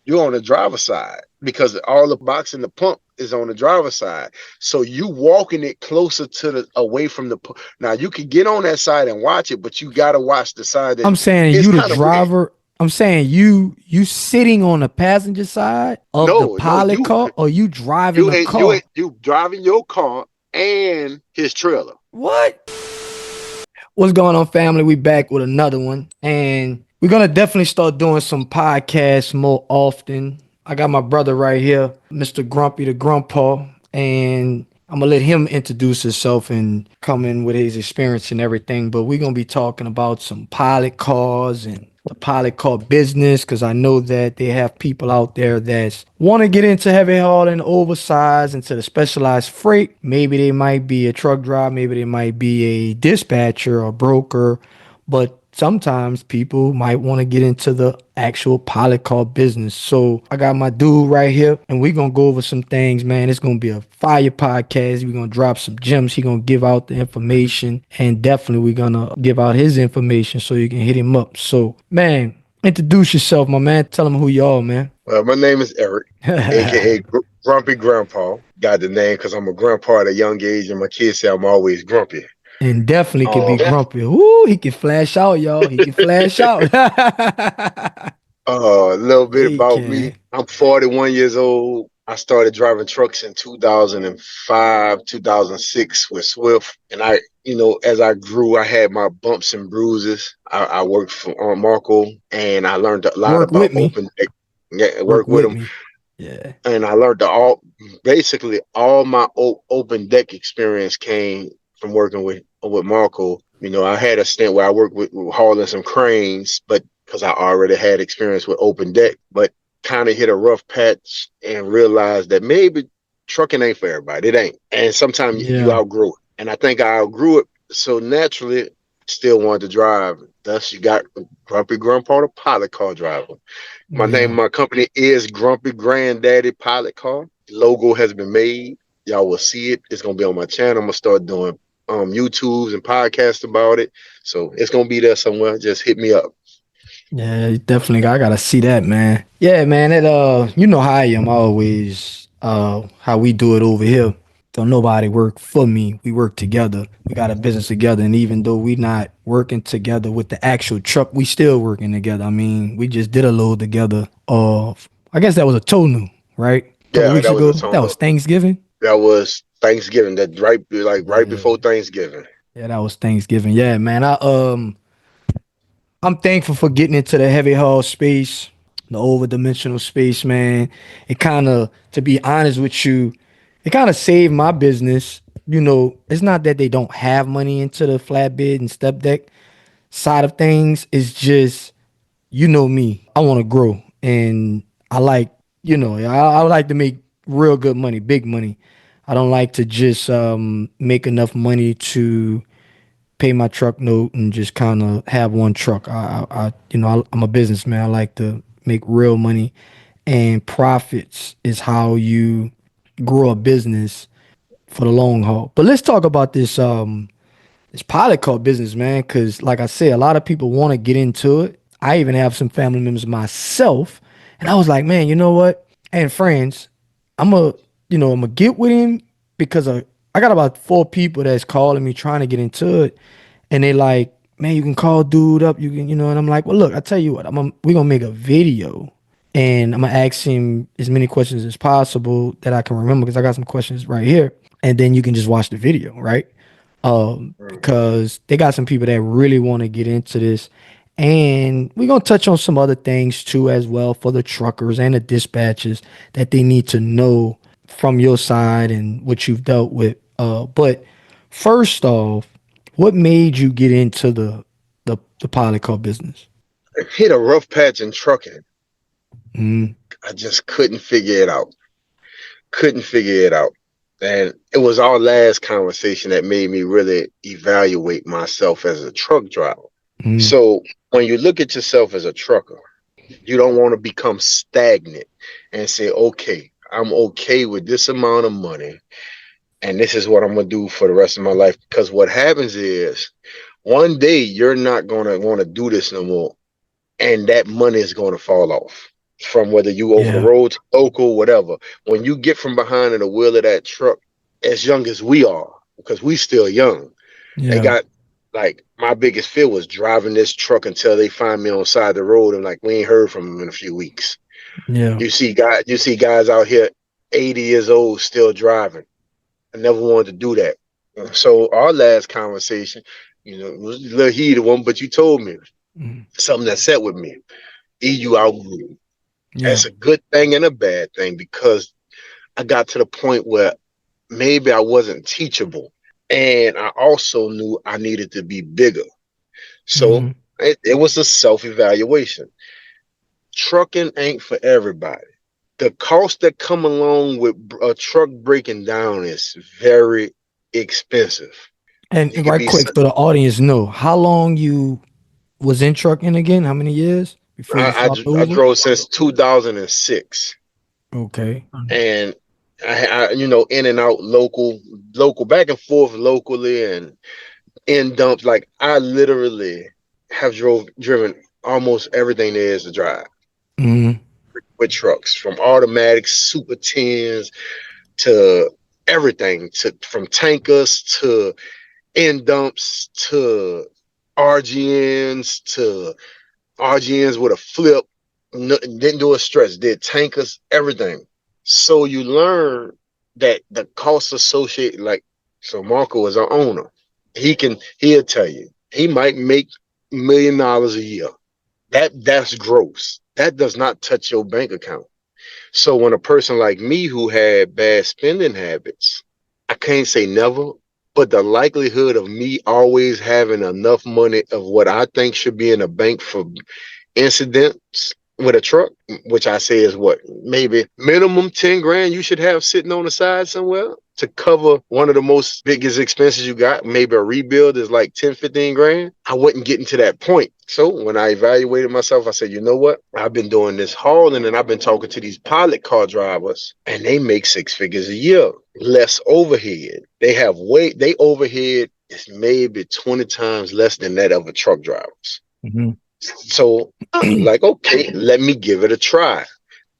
you're on the driver's side because all the box and the pump is on the driver's side. So you walking it closer to the away from the pump. Now you can get on that side and watch it, but you gotta watch the side that I'm saying it's you the kind of weird. driver. I'm saying you sitting on the passenger side of the No, pilot car, or you driving a car. you driving your car and his trailer. What? What's going on, family? We back with another one, and we're gonna definitely start doing some podcasts more often. I got my brother right here, Mr. Grumpy the Grandpa, and I'm gonna let him introduce himself and come in with his experience and everything. But we're gonna be talking about some pilot cars and the pilot car business, because I know that they have people out there that want to get into heavy hauling, oversized, into the specialized freight. Maybe they might be a truck driver, maybe they might be a dispatcher or broker, but sometimes people might want to get into the actual pilot car business. So I got my dude right here, and we're going to go over some things, man. It's going to be a fire podcast. We're going to drop some gems. He's going to give out the information, and definitely we're going to give out his information so you can hit him up. So, man, introduce yourself, my man. Tell him who you are, man. My name is Eric, aka Grumpy Grandpa. Got the name because I'm a grandpa at a young age, and my kids say I'm always grumpy. And definitely could be Um, grumpy. Ooh, he can flash out, y'all. He can flash out. a little bit He about me. can. I'm 41 years old. I started driving trucks in 2005, 2006 with Swift. And as I grew, I had my bumps and bruises. I worked for Marco, and I learned a lot Work about with me. open deck. Yeah, Work work with with them. me. Yeah. And I learned basically all my open deck experience came from working with Marco. I had a stint where I worked with hauling some cranes, but because I already had experience with open deck, but kind of hit a rough patch and realized that maybe trucking ain't for everybody. It ain't. And sometimes you Yeah. outgrow it. And I think I outgrew it. So naturally, still wanted to drive. Thus, you got Grumpy Grandpa, the pilot car driver. My name of Yeah. my company is Grumpy Granddaddy Pilot Car. The logo has been made. Y'all will see it. It's gonna be on my channel. I'm gonna start doing YouTubes and podcasts about it. So it's gonna be there somewhere. Just hit me up. Yeah, definitely. I gotta see that, man. Yeah, man. You know how I am always. How we do it over here. Don't nobody work for me. We work together. We got a business together, and even though we not working together with the actual truck, we still working together. I mean, we just did a load together. I guess that was a tow new, right? A couple Yeah, weeks that was ago. a tone That was up. Thanksgiving. That was Thanksgiving. That right Yeah, before Thanksgiving. yeah, that was Thanksgiving. Yeah, man. I'm thankful for getting into the heavy haul space, the overdimensional space, man. It kind of, to be honest with you, it kind of saved my business. It's not that they don't have money into the flatbed and step deck side of things. It's just, you know me, I want to grow, and I like, I like to make real good money, big money. I don't like to just make enough money to pay my truck note and just kind of have one truck. I'm a businessman. I like to make real money, and profits is how you grow a business for the long haul. But let's talk about this pilot car business, man, because like I said, a lot of people want to get into it. I even have some family members myself, and I was like, man, you know what? And friends, I'm gonna get with him because I got about 4 people that's calling me trying to get into it, and they like, man, you can call dude up, you can, and I'm like, well, look, I tell you what, we gonna make a video, and I'm gonna ask him as many questions as possible that I can remember because I got some questions right here, and then you can just watch the video, right? Because they got some people that really want to get into this. And we're going to touch on some other things too, as well, for the truckers and the dispatchers that they need to know from your side and what you've dealt with. But first off, what made you get into the pilot car business? I hit a rough patch in trucking. Mm, I just couldn't figure it out. Couldn't figure it out. And it was our last conversation that made me really evaluate myself as a truck driver. mm, So when you look at yourself as a trucker, you don't want to become stagnant and say, okay, I'm okay with this amount of money and this is what I'm going to do for the rest of my life. Because what happens is one day you're not going to want to do this no more, and that money is going to fall off. from whether you over the Yeah. road, local, whatever. When you get from behind in the wheel of that truck, as young as we are, because we still young, they Yeah. got like my biggest fear was driving this truck until they find me on the side of the road and like we ain't heard from them in a few weeks. Yeah. You see guys out here 80 years old still driving. I never wanted to do that. So our last conversation, it was a little heated one, but you told me Mhm. something that sat with me. You outgrew. Yeah. That's a good thing and a bad thing because I got to the point where maybe I wasn't teachable. And I also knew I needed to be bigger. So Mhm. it was a self-evaluation. Trucking ain't for everybody. The cost that come along with a truck breaking down is very expensive. And You could right be quick, so the audience know how long you was in trucking again. How many years before you swapped I over? drove since 2006, Okay. and in and out local, back and forth locally, and in dumps. Like I literally have driven almost everything there is to drive Mhm. with trucks, from automatics, super tens to everything, to from tankers to end dumps to RGNs to RGNs with a flip. No, didn't do a stretch, did tankers, everything. So you learn that the costs associated, like, so Marco is our owner. He'll tell you he might make $1 million a year. That's gross. That does not touch your bank account. So when a person like me who had bad spending habits, I can't say never, but the likelihood of me always having enough money of what I think should be in a bank for incidents with a truck, which I say is what, maybe minimum 10 grand you should have sitting on the side somewhere to cover one of the most biggest expenses you got. Maybe a rebuild is like 10, 15 grand. I wasn't getting to that point. So when I evaluated myself, I said, you know what? I've been doing this hauling and I've been talking to these pilot car drivers and they make 6 figures a year, less overhead. They overhead is maybe 20 times less than that of a truck driver's. Mhm. So I'm like, okay, let me give it a try.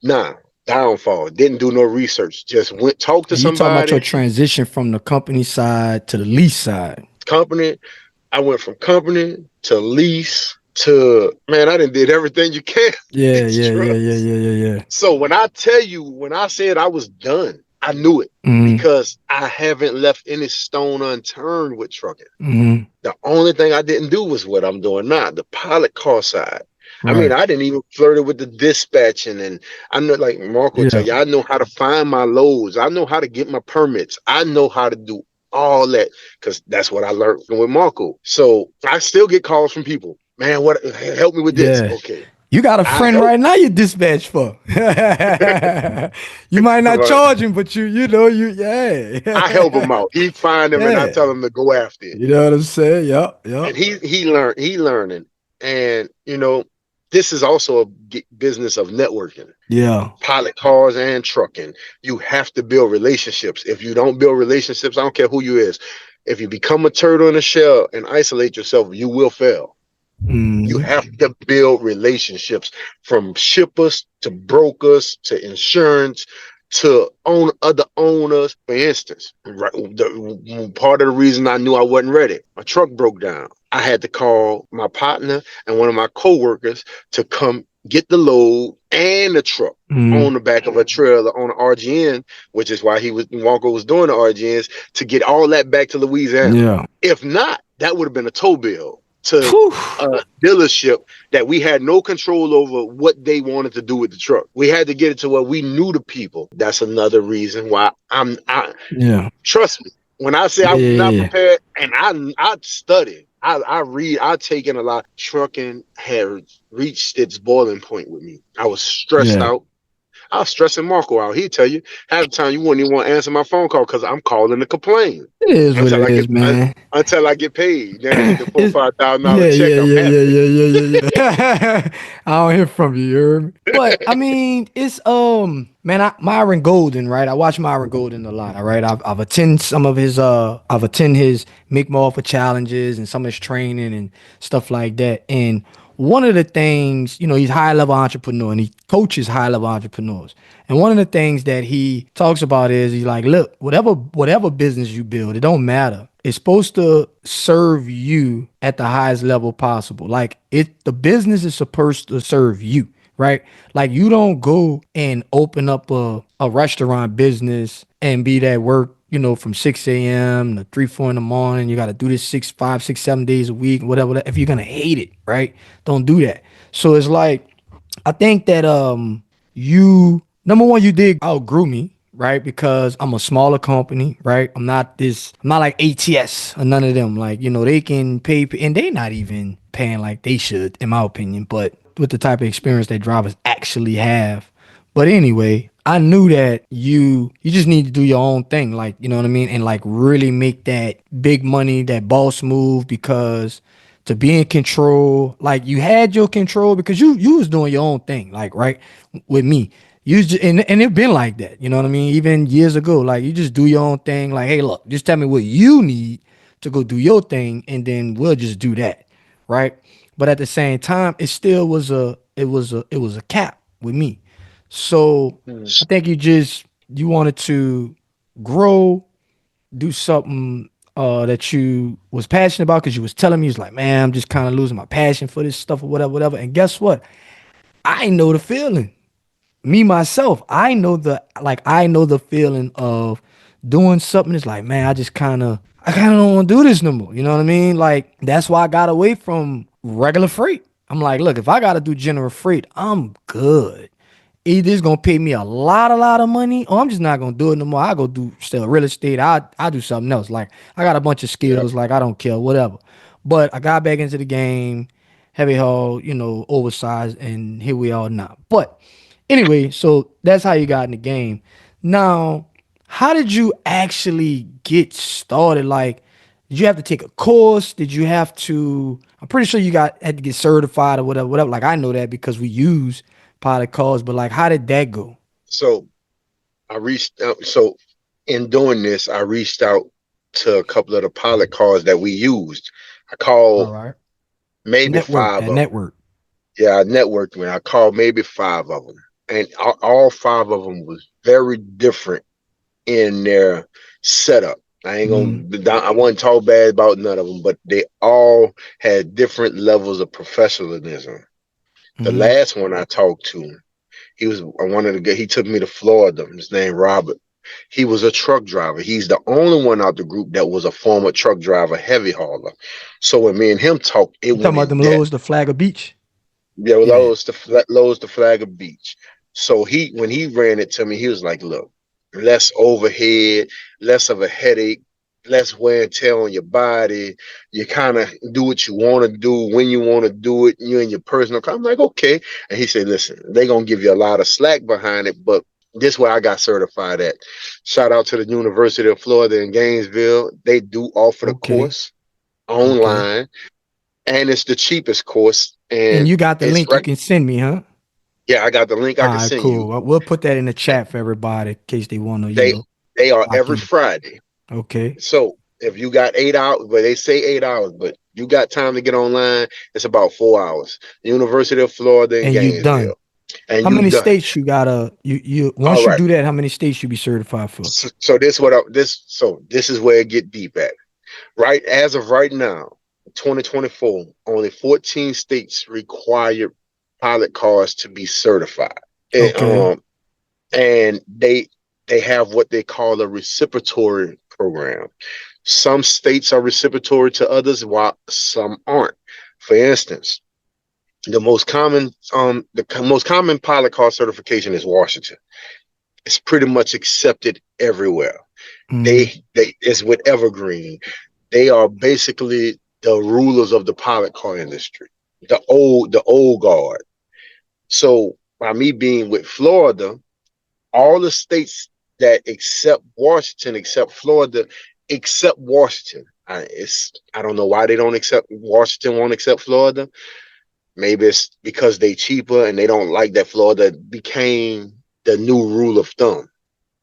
Nah, downfall. Didn't do no research. Just went talked to And you talking about your somebody. transition from the company side to the lease side. Company. I went from company to lease to, man, I done did everything you can with Yeah, these yeah, yeah, yeah, trucks. yeah, yeah, yeah. So when I said I was done, I knew it Mhm. because I haven't left any stone unturned with trucking. Mhm. The only thing I didn't do was what I'm doing now, the pilot car side. I mean, Right. I didn't even flirt it with the dispatching, and I know, like Mark will tell Yeah. you, I know how to find my loads. I know how to get my permits. I know how to do all that because that's what I learned with Marco. So I still get calls from people. Man, what help me with this? Yeah. Okay, You got a I friend help. right now you dispatch for. You might not Right. charge him, but you know, I help yeah. him out. He find them, and I Yeah. tell him to go after it. You know what I'm saying? Yup, And yup. he learning, and this is also a business of networking. Yeah. Pilot cars and trucking, you have to build relationships. If you don't build relationships, I don't care who you is. If you become a turtle in a shell and isolate yourself, you will fail. You Mhm. have to build relationships, from shippers to brokers to insurance to other owners. For instance, right, part of the reason I knew I wasn't ready, my truck broke down. I had to call my partner and one of my coworkers to come get the load and the truck on Mhm. the back of a trailer on an RGN, which is why Walker was doing the RGNs, to get all that back to Louisiana. Yeah. If not, that would have been a tow bill to Whew. a dealership that we had no control over what they wanted to do with the truck. We had to get it to where we knew the people. That's another reason why I Yeah. trust me. When I say Yeah, I'm yeah, not yeah. prepared, and I study, I read, I take in a lot. Trucking had reached its boiling point with me. I was stressed Yeah. out. I was stressing Marco out. He'd tell you half the time you wouldn't even want to answer my phone call because I'm calling to complain It is what until it I get is, man. until I get paid. Then I get the It's, $4,000-5,000 yeah, check. yeah, I'm yeah, happy. yeah, yeah, yeah, yeah, yeah. I don't hear from you, you heard me? But I mean, it's man, Myron Golden, right? I watch Myron Golden a lot. All right, I've attended some of his I've attended his Mick Morpher challenges and some of his training and stuff like that. And one of the things, he's high level entrepreneur and he coaches high level entrepreneurs. And one of the things that he talks about is he's like, look, whatever business you build, it don't matter. It's supposed to serve you at the highest level possible. Like the business is supposed to serve you, right? Like you don't go and open up a restaurant business and be that work, from 6 a.m. to 3, 4 in the morning. You got to do this 6, 5, 6, 7 days a week, whatever. If you're gonna hate it, right? Don't do that. So it's like, I think that you number one, you did outgrew me, right? Because I'm a smaller company, right? I'm not like ATS or none of them. Like, they can pay and they not even paying like they should, in my opinion, but with the type of experience that drivers actually have. But anyway, I knew that you just need to do your own thing, like, you know what I mean, and like really make that big money, that boss move, because to be in control, like you had your control because you was doing your own thing, like right with me. And it been like that, you know what I mean? Even years ago, like you just do your own thing. Like, hey, look, just tell me what you need to go do your thing, and then we'll just do that, right? But at the same time, it still was a cap with me. So I think you wanted to grow, do something that you was passionate about, because you was telling me, it's like, man, I'm just kind of losing my passion for this stuff or whatever, whatever. And guess what? I know the feeling. Me myself, I know the feeling of doing something. It's like, man, I kind of don't want to do this no more. You know what I mean? Like that's why I got away from regular freight. I'm like, look, if I got to do general freight, I'm good. Either it's gonna pay me a lot of money, or I'm just not gonna do it no more. I go do still real estate. I do something else. Like I got a bunch of Yeah. skills. Like I don't care, whatever. But I got back into the game, heavy haul, oversized, and here we are now. But anyway, so that's how you got in the game. Now, how did you actually get started? Like, did you have to take a course? Did you have to? I'm pretty sure had to get certified or whatever, whatever. Like I know that because we use pilot cars, but like, how did that go? So I reached out. So in doing this, I reached out to a couple of the pilot cars that we used. I All called right, maybe network five that of them. network. Yeah, I networked with. I called maybe five of them, and all five of them was very different in their setup. I ain't Mm, gonna. I wasn't talk bad about none of them, but they all had different levels of professionalism. The mm, last one I talked to, he was one of the guys. He took me to Florida. His name Robert. He was a truck driver. He's the only one out the group that was a former truck driver, heavy hauler. So when me and him talked, it you talking went about in them depth. lows, the Flagger Beach? Yeah, Yeah. Lowe's the Flagger Beach. So when he ran it to me, he was like, "Look, less overhead, less of a headache, less wear and tear on your body. You kind of do what you want to do when you want to do it. You and your personal car." I'm like, "Okay." And he said, "Listen, they're gonna give you a lot of slack behind it, but this way I got certified at." Shout out to the University of Florida in Gainesville. They do offer the Okay. course Okay. online, and it's the cheapest course, And and you got the it's link you right. can send me, huh? Yeah, I got the link All I can right, send you. cool. We'll put that in the chat for everybody in case they want to, They they are lock every in. Friday. Okay. So if you got 8 hours, but they say 8 hours, but you got time to get online, it's about 4 hours. University of Florida in And you done. Gainesville, and How you many done. states you gotta you All once you right. do that, how many states you be certified for? So this is where it get deep at. Right as of right now, 2024, only 14 states require pilot cars to be certified. And, Okay. and they have what they call a reciprocatory program. Some states are reciprocatory to others, while some aren't. For instance, most common pilot car certification is Washington. It's pretty much accepted everywhere. Mm, They it's with Evergreen. They are basically the rulers of the pilot car industry, the old guard. So by me being with Florida, all the states that accept Washington, except Florida, accept Washington. I don't know why they don't accept Washington, won't accept Florida. Maybe it's because they cheaper and they don't like that Florida became the new rule of thumb.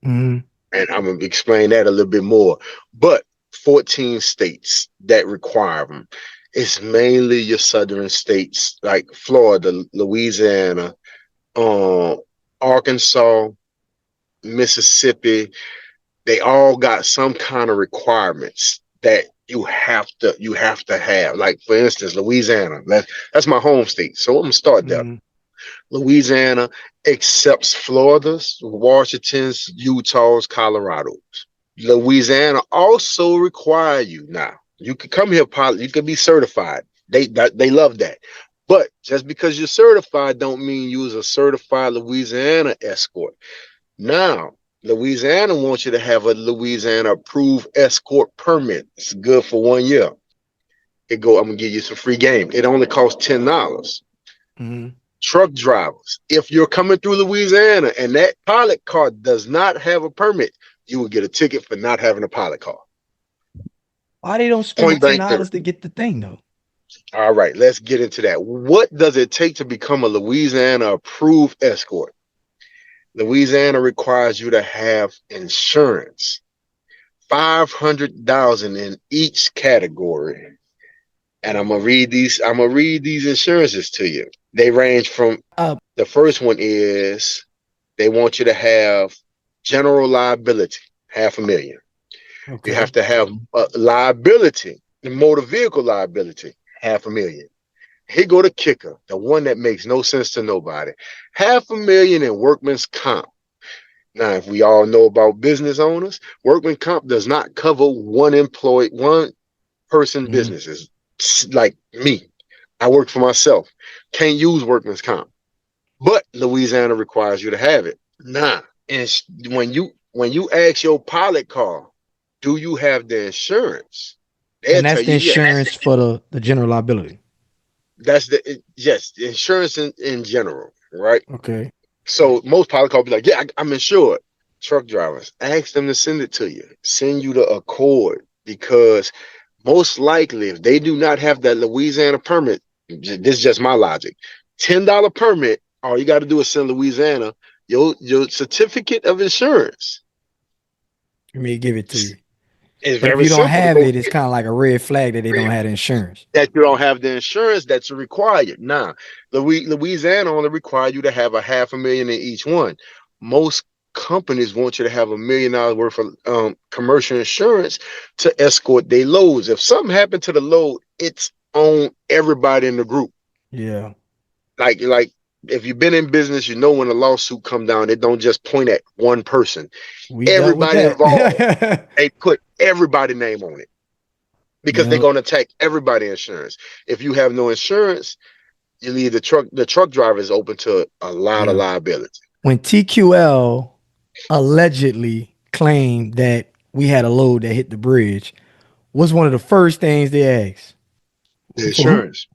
mm, And I'm gonna explain that a little bit more. But 14 states that require them. It's mainly your southern states like Florida, Louisiana, um, Arkansas, Mississippi. They all got some kind of requirements that you have to have. Like for instance, Louisiana. That's my home state. So I'm gonna start there. Mm-hmm. Louisiana accepts Florida's, Washington's, Utah's, Colorado's. Louisiana also require you now. You can come here, pilot. You can be certified. They love that. But just because you're certified, don't mean you was a certified Louisiana escort. Now, Louisiana wants you to have a Louisiana approved escort permit. It's good for 1 year. I'm gonna give you some free game. It only costs $10. Mm-hmm. Truck drivers, if you're coming through Louisiana and that pilot car does not have a permit, you will get a ticket for not having a pilot car. Why they don't spend the Point ten blank dollars period. to get the thing though? All right, let's get into that. What does it take to become a Louisiana approved escort? Louisiana requires you to have insurance, 500,000 in each category. And I'm gonna read these insurances to you. They range from the first one is they want you to have general liability, 500,000. You have Okay. to have liability, motor vehicle liability, 500,000. Here go the kicker, the one that makes no sense to nobody. 500,000 in workman's comp. Now, if we all know about business owners, workman comp does not cover one person Mm-hmm. businesses. Like me, I work for myself. Can't use workman's comp, but Louisiana requires you to have it. Nah, and when you ask your pilot car, do you have the insurance? They'll And tell that's the you, yeah. insurance for the general liability. That's yes, the insurance in general, right? Okay. So most pilot cars be like, yeah, I'm insured. Truck drivers, ask them to send it to you. Send you the Accord, because most likely, if they do not have that Louisiana permit, this is just my logic. $10 permit, all you got to do is send Louisiana your certificate of insurance. Let me give it to you. It's But if very you don't simple to have go it, it's kind of like a red flag that they don't have the insurance. that you don't have the insurance that's required. Now, Louisiana only require you to have a 500,000 in each one. Most companies want you to have $1 million worth of commercial insurance to escort their loads. If something happened to the load, it's on everybody in the group. Yeah. Like if you've been in business, you know when a lawsuit come down, it don't just point at one person. We dealt with Everybody involved, that. they put everybody's name on it because they're Yep. gonna attack everybody insurance. If you have no insurance, you leave the truck driver is open to a lot of Yeah. liability. When TQL allegedly claimed that we had a load that hit the bridge, what's one of the first things they asked? The For who? insurance.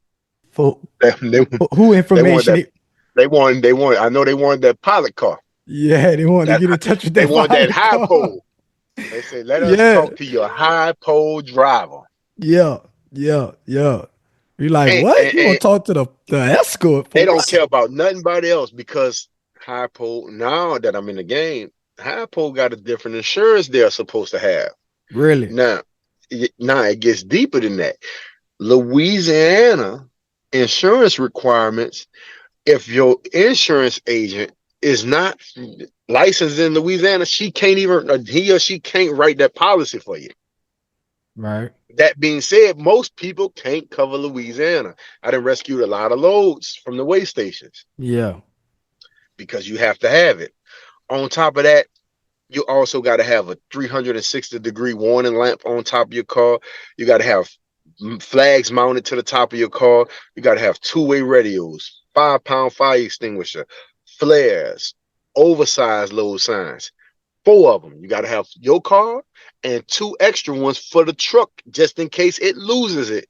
For, They, they, for who they want information? that they want I know they wanted that pilot car. Yeah, they wanted to That get in touch with they that want that pilot high car. pole. They say, let us Yeah. talk to your high pole driver. Yeah. Yeah. Yeah. You're like, And, what? and, You want and to talk to the escort they for don't what? care about nothing else because high pole, now that I'm in the game, high pole got a different insurance they're supposed to have. Really? Now, it gets deeper than that. Louisiana insurance requirements, if your insurance agent is not licensed in Louisiana, he or she can't write that policy for you. Right. That being said, most people can't cover Louisiana. I done rescued a lot of loads from the way stations Yeah. because you have to have it. On top of that, you also got to have a 360-degree warning lamp on top of your car. You got to have flags mounted to the top of your car. You got to have two-way radios, 5-pound fire extinguisher, flares, oversized load signs. 4 of them. You got to have your car and 2 extra ones for the truck just in case it loses it.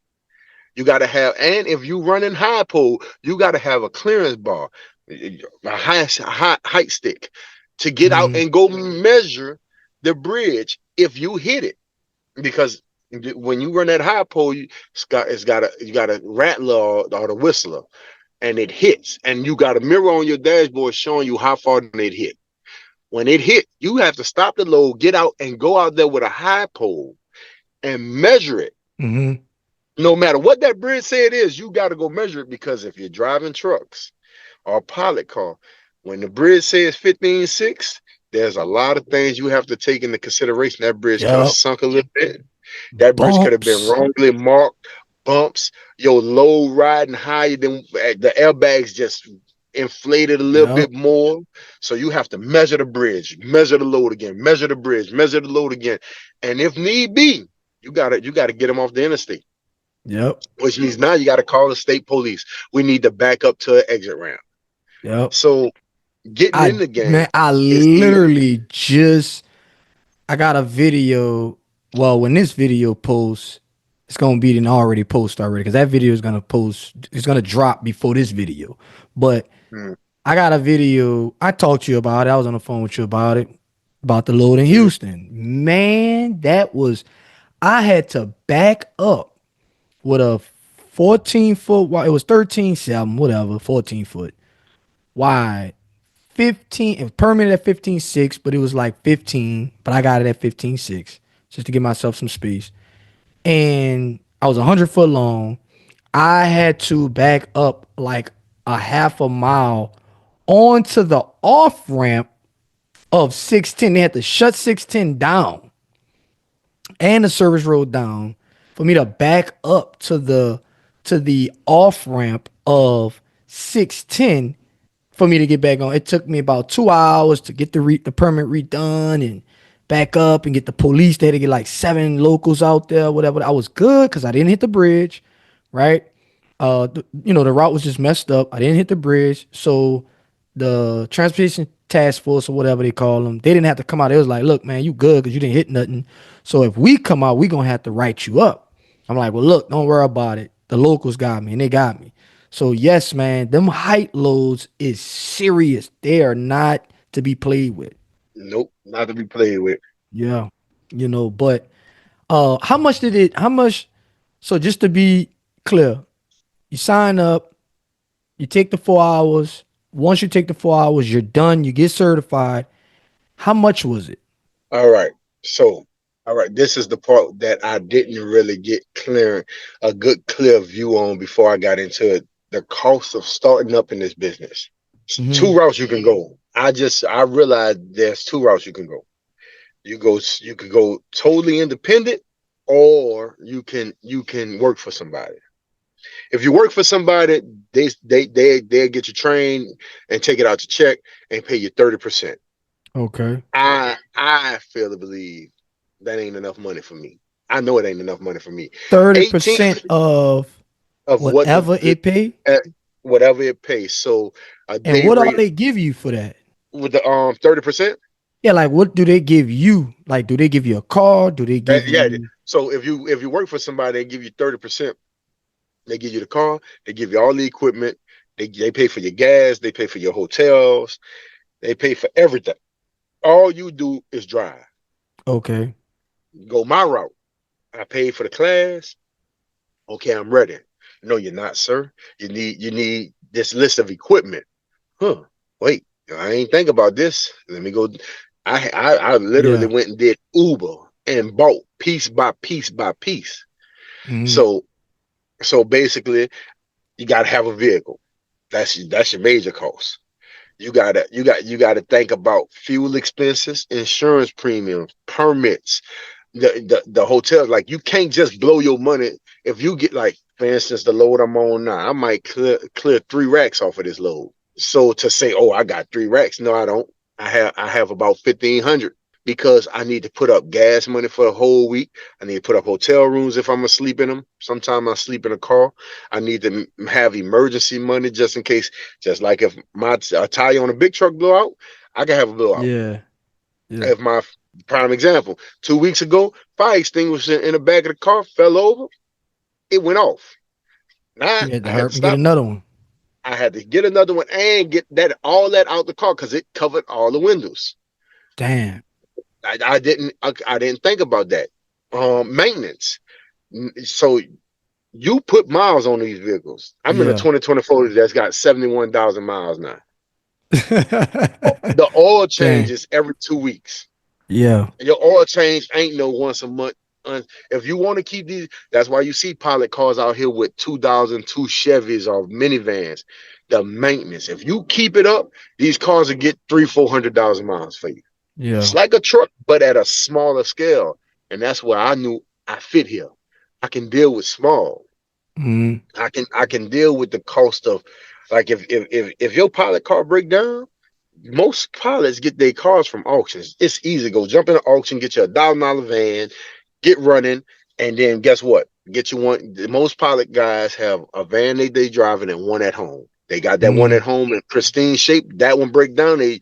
You got to have, and if you run in high pole, you got to have a clearance bar, a height stick to get out Mm-hmm. and go measure the bridge if you hit it. Because when you run that high pole, you got a rattler or the whistler, and it hits, and you got a mirror on your dashboard showing you how far it hit. When it hit, you have to stop the load, get out, and go out there with a high pole and measure it. Mm-hmm. No matter what that bridge say it is, you got to go measure it, because if you're driving trucks or a pilot car, when the bridge says 15.6, there's a lot of things you have to take into consideration. That bridge could have Yep. sunk a little bit. That bridge could have been Bumps. wrongly marked, bumps, your load riding higher than the airbags just inflated a little Yep. bit more. So you have to measure the bridge, measure the load again, measure the bridge, measure the load again. And if need be, you gotta get them off the interstate. Yep. Which means now you gotta call the state police. We need to back up to an exit ramp. Yep. So getting in the game I is easy. literally just I got a video. Well, when this video posts, it's gonna be an already post already because that video is gonna post. It's gonna drop before this video. But Mm, I got a video. I talked to you about it. I was on the phone with you about it. About the load in mm, Houston. Man, that was. I had to back up with a 14 foot. It was 13.7, whatever, 14 foot wide. 15, it was permanent at 15.6, but it was like 15, but I got it at 15.6 just to give myself some space. And I was 100 foot long. I had to back up like a half a mile onto the off ramp of 610. They had to shut 610 down and the service road down for me to back up to the off ramp of 610 for me to get back on. It took me about 2 hours to get the permit redone and back up and get the police. They had to get like 7 locals out there, whatever. I was good because I didn't hit the bridge, right? The route was just messed up. I didn't hit the bridge, so the transportation task force or whatever they call them, they didn't have to come out. It was like, look, man, you good because you didn't hit nothing. So if we come out, we gonna have to write you up. I'm like, well, look, don't worry about it. The locals got me, and they got me. So yes, man, them height loads is serious. They are not to be played with. nope, not to be played with. Yeah, but how much did it? How much? So just to be clear, you sign up, you take the 4 hours. Once you take the 4 hours, you're done. You get certified. How much was it? All right. So, all right, this is the part that I didn't really get a good clear view on before I got into it. The cost of starting up in this business. Mm-hmm. Two routes you can go. I realized there's two routes you can go. You could go totally independent, or you can work for somebody. If you work for somebody, they get you trained and take it out your check and pay you 30%. Okay. I feel to believe that ain't enough money for me. I know it ain't enough money for me. 18 30% of of what whatever it pay. uh, whatever it pays. So a And day what all rate they give you for that? with the 30%. Yeah, like what do they give you? Like, do they give you a car? Do they give Yeah. you So if you work for somebody, they give you 30%. They give you the car. They give you all the equipment. They pay for your gas. They pay for your hotels. They pay for everything. All you do is drive. okay? Go my route. I paid for the class. Okay, I'm ready. No, you're not, sir. You need this list of equipment. Huh. Wait, I ain't think about this. Let me go. I literally Yeah. went and did Uber and bought piece by piece by piece. Hmm. So basically you gotta have a vehicle. That's your major cost. You gotta think about fuel expenses, insurance premiums, permits, the hotels. Like you can't just blow your money. If you get, like, for instance, the load I'm on now, I might clear 3 racks off of this load. So to say, oh, I got 3 racks, no, I don't. I have about 1,500, because I need to put up gas money for the whole week. I need to put up hotel rooms if I'm gonna sleep in them. Sometimes I sleep in a car. I need to have emergency money just in case. Just like if my tire on a big truck blow out, I can have a blowout. Yeah. Yeah. If my prime example, 2 weeks ago, fire extinguisher in the back of the car fell over, it went off. Now You had to I had hurt to and get stop. another one. I had to get another one and get that out the car because it covered all the windows. Damn. I didn't think about that. Maintenance. So you put miles on these vehicles. I'm in a Yeah. 2024 that's got 71,000 miles now. The oil Damn. changes every 2 weeks. Yeah. Your oil change ain't no once a month. if you want to keep these, that's why you see pilot cars out here with 2002 Chevys or minivans. The maintenance, if you keep it up, these cars will get $300-400 miles for you. It's Yeah. like a truck, but at a smaller scale. And that's where I knew I fit here. I can deal with small. Mm, I can deal with the cost of, like, if your pilot car break down, most pilots get their cars from auctions. It's easy. Go jump in an auction, get you $1,000 van, get running, and then guess what? Get you one. Most pilot guys have a van they driving and one at home. They got that one mm, at home in pristine shape. That one break down, they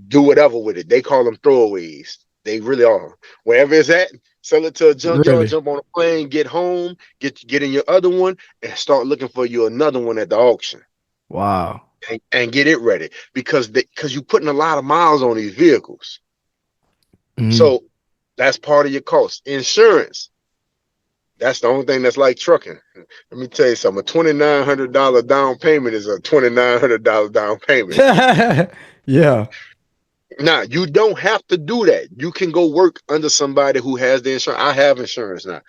do whatever with it. They call them throwaways. They really are. Wherever it's at, sell it to a junkyard, really? jump on a plane, get home, get in your other one, and start looking for you another one at the auction. Wow. And get it ready because you're putting a lot of miles on these vehicles. Mm. So that's part of your cost. Insurance, that's the only thing that's like trucking. Let me tell you something. A $2,900 down payment is a $2,900 down payment. Yeah. Now, you don't have to do that. You can go work under somebody who has the insurance. I have insurance now.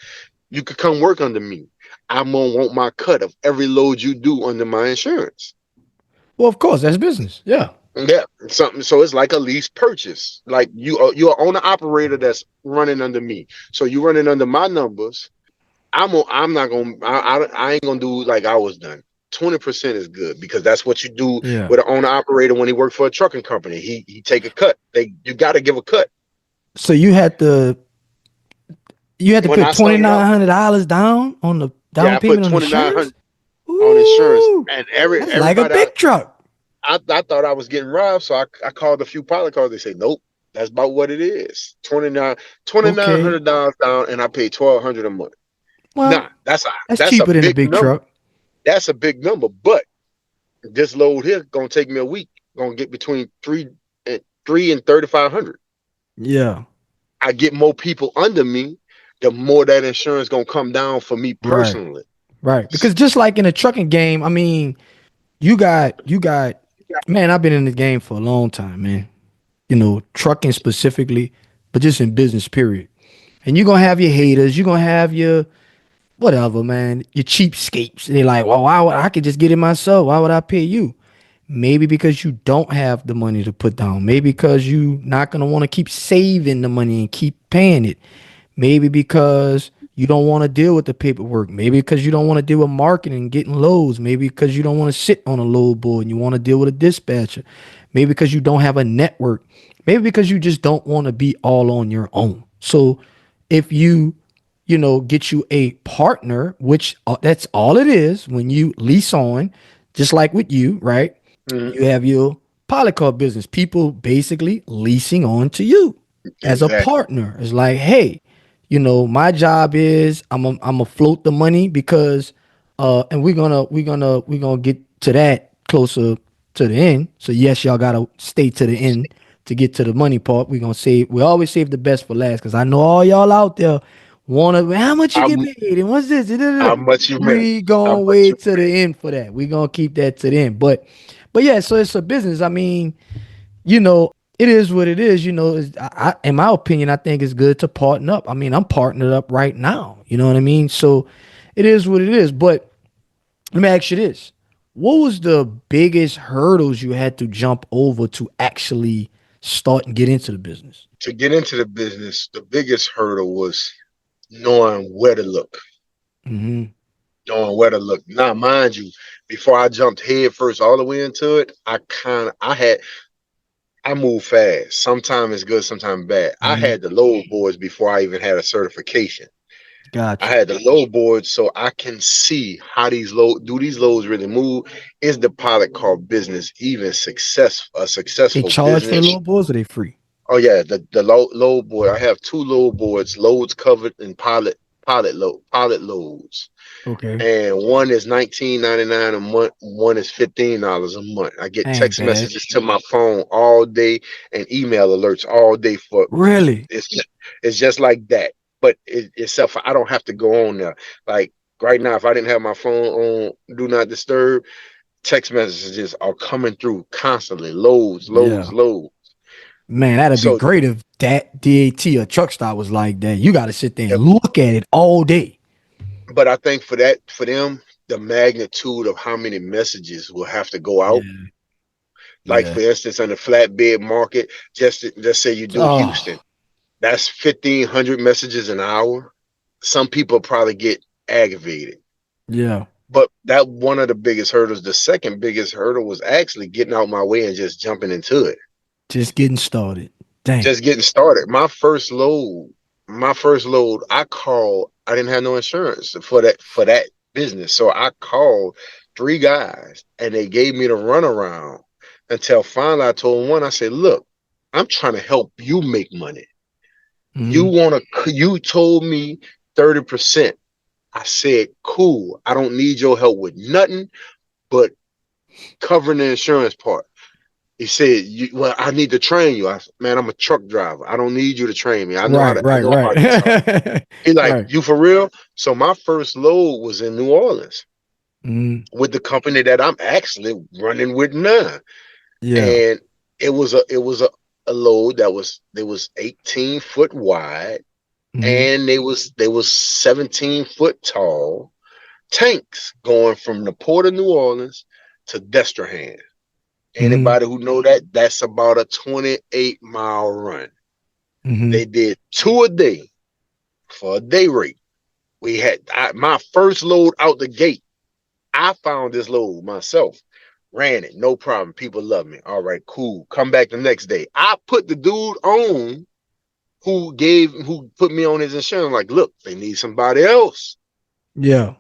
You could come work under me. I'm gonna want my cut of every load you do under my insurance. Well, of course, that's business. Yeah. Yeah, something. So it's like a lease purchase. Like you're owner operator that's running under me. So you running under my numbers. I'm not gonna. I ain't gonna do like I was done. 20% is good because that's what you do Yeah. with an owner operator when he worked for a trucking company. He take a cut. You got to give a cut. So you had to When put I twenty started nine out, hundred dollars down on the yeah, down I put payment on 2,900 insurance. on insurance, Ooh, and that's like a everybody big truck. I thought I was getting robbed, so I called a few pilot cars. They say, nope, that's about what it is. Twenty nine Okay. hundred dollars down, and I pay 1,200 a month. Well, Nah, that's a that's that's a cheaper than a big big number. truck. That's a big number. But this load here gonna take me a week. Gonna get between three and 3,500. Yeah. I get more people under me, the more that insurance gonna come down for me Right. personally. Right. Because just like in a trucking game, I mean, you got man, I've been in the game for a long time, man. Trucking specifically, but just in business period. And you're gonna have your haters, you're gonna have your whatever, man, your cheapskates. They're like, well, why would I could just get it myself? Why would I pay you? Maybe because you don't have the money to put down. Maybe because you not gonna want to keep saving the money and keep paying it. Maybe because you don't want to deal with the paperwork. Maybe because you don't want to deal with marketing and getting loads. Maybe because you don't want to sit on a load board and you want to deal with a dispatcher. Maybe because you don't have a network. Maybe because you just don't want to be all on your own. So if get you a partner, which that's all it is when you lease on, just like with you, right? Mhm. You have your pilot car business, people basically leasing on to you as a Exactly. partner. It's like, hey, my job is I'm gonna float the money because and we're gonna get to that closer to the end. So yes, y'all gotta stay to the end to get to the money part. We always save the best for last because I know all y'all out there wanna how much you How, get paid and what's this? how much you make? We How gonna much you wait to the end for that. We gonna keep that to the end. But yeah, so it's a business. I mean, it is what it is. In my opinion, I think it's good to partner up. I mean, I'm partnered up right now. You know what I mean? So it is what it is. But let me ask you this. What was the biggest hurdles you had to jump over to actually start and get into the business? to get into the business? The biggest hurdle was knowing where to look. Mm-hmm. Knowing where to look. Now, mind you, before I jumped head first all the way into it, I move fast. Sometimes it's good, sometimes bad. I Mm-hmm. had the load boards before I even had a certification. I Gotcha. had the load boards so I can see how these loads really move. Is the pilot car business even a They successful charge for the business? little boys or they free? Oh yeah, the load board. I have two load boards, loads covered in pilot loads. Okay. And one is 19.99 a month, one is $15 a month. I get Ain't text bad. messages to my phone all day and email alerts all day for Really? it's it's just like that. But except for I don't have to go on there. Like right now, if I didn't have my phone on do not disturb, text messages are coming through constantly, loads, loads, Yeah. loads. Man, that'd be So, great if that DAT or truck stop was like that. You got to sit there yeah, and look at it all day. but I think for them, the magnitude of how many messages will have to go out. Yeah, Like for yeah. instance, on the flatbed market, just say you do Oh, Houston, that's 1,500 messages an hour. Some people probably get aggravated. yeah. But that one of the biggest hurdles. The second biggest hurdle was actually getting out my way and just jumping into it. Just getting started. Dang. Just getting started. My first load, I called. I didn't have no insurance for that business. So I called three guys and they gave me the runaround until finally I told one, I said, look, I'm trying to help you make money. Hmm. You told me 30%. I said, cool. I don't need your help with nothing but covering the insurance part. He said, well, I need to train you. I said, man, I'm a truck driver. I don't need you to train me. Right, I right, know how right. this stuff. He like, Right. you for real? So my first load was in New Orleans Mm, with the company that I'm actually running with now. yeah. And it was a load that was 18 foot wide Hmm. and they was 17 foot tall tanks going from the port of New Orleans to Destrehan. Hmm. Anybody who know that, that's about a 28-mile run. Hmm. They did two a day for a day rate. My first load out the gate. I found this load myself, ran it, no problem. People love me. All right, cool. Come back the next day. I put the dude on who put me on his insurance. Like, look, they need somebody else. Yeah.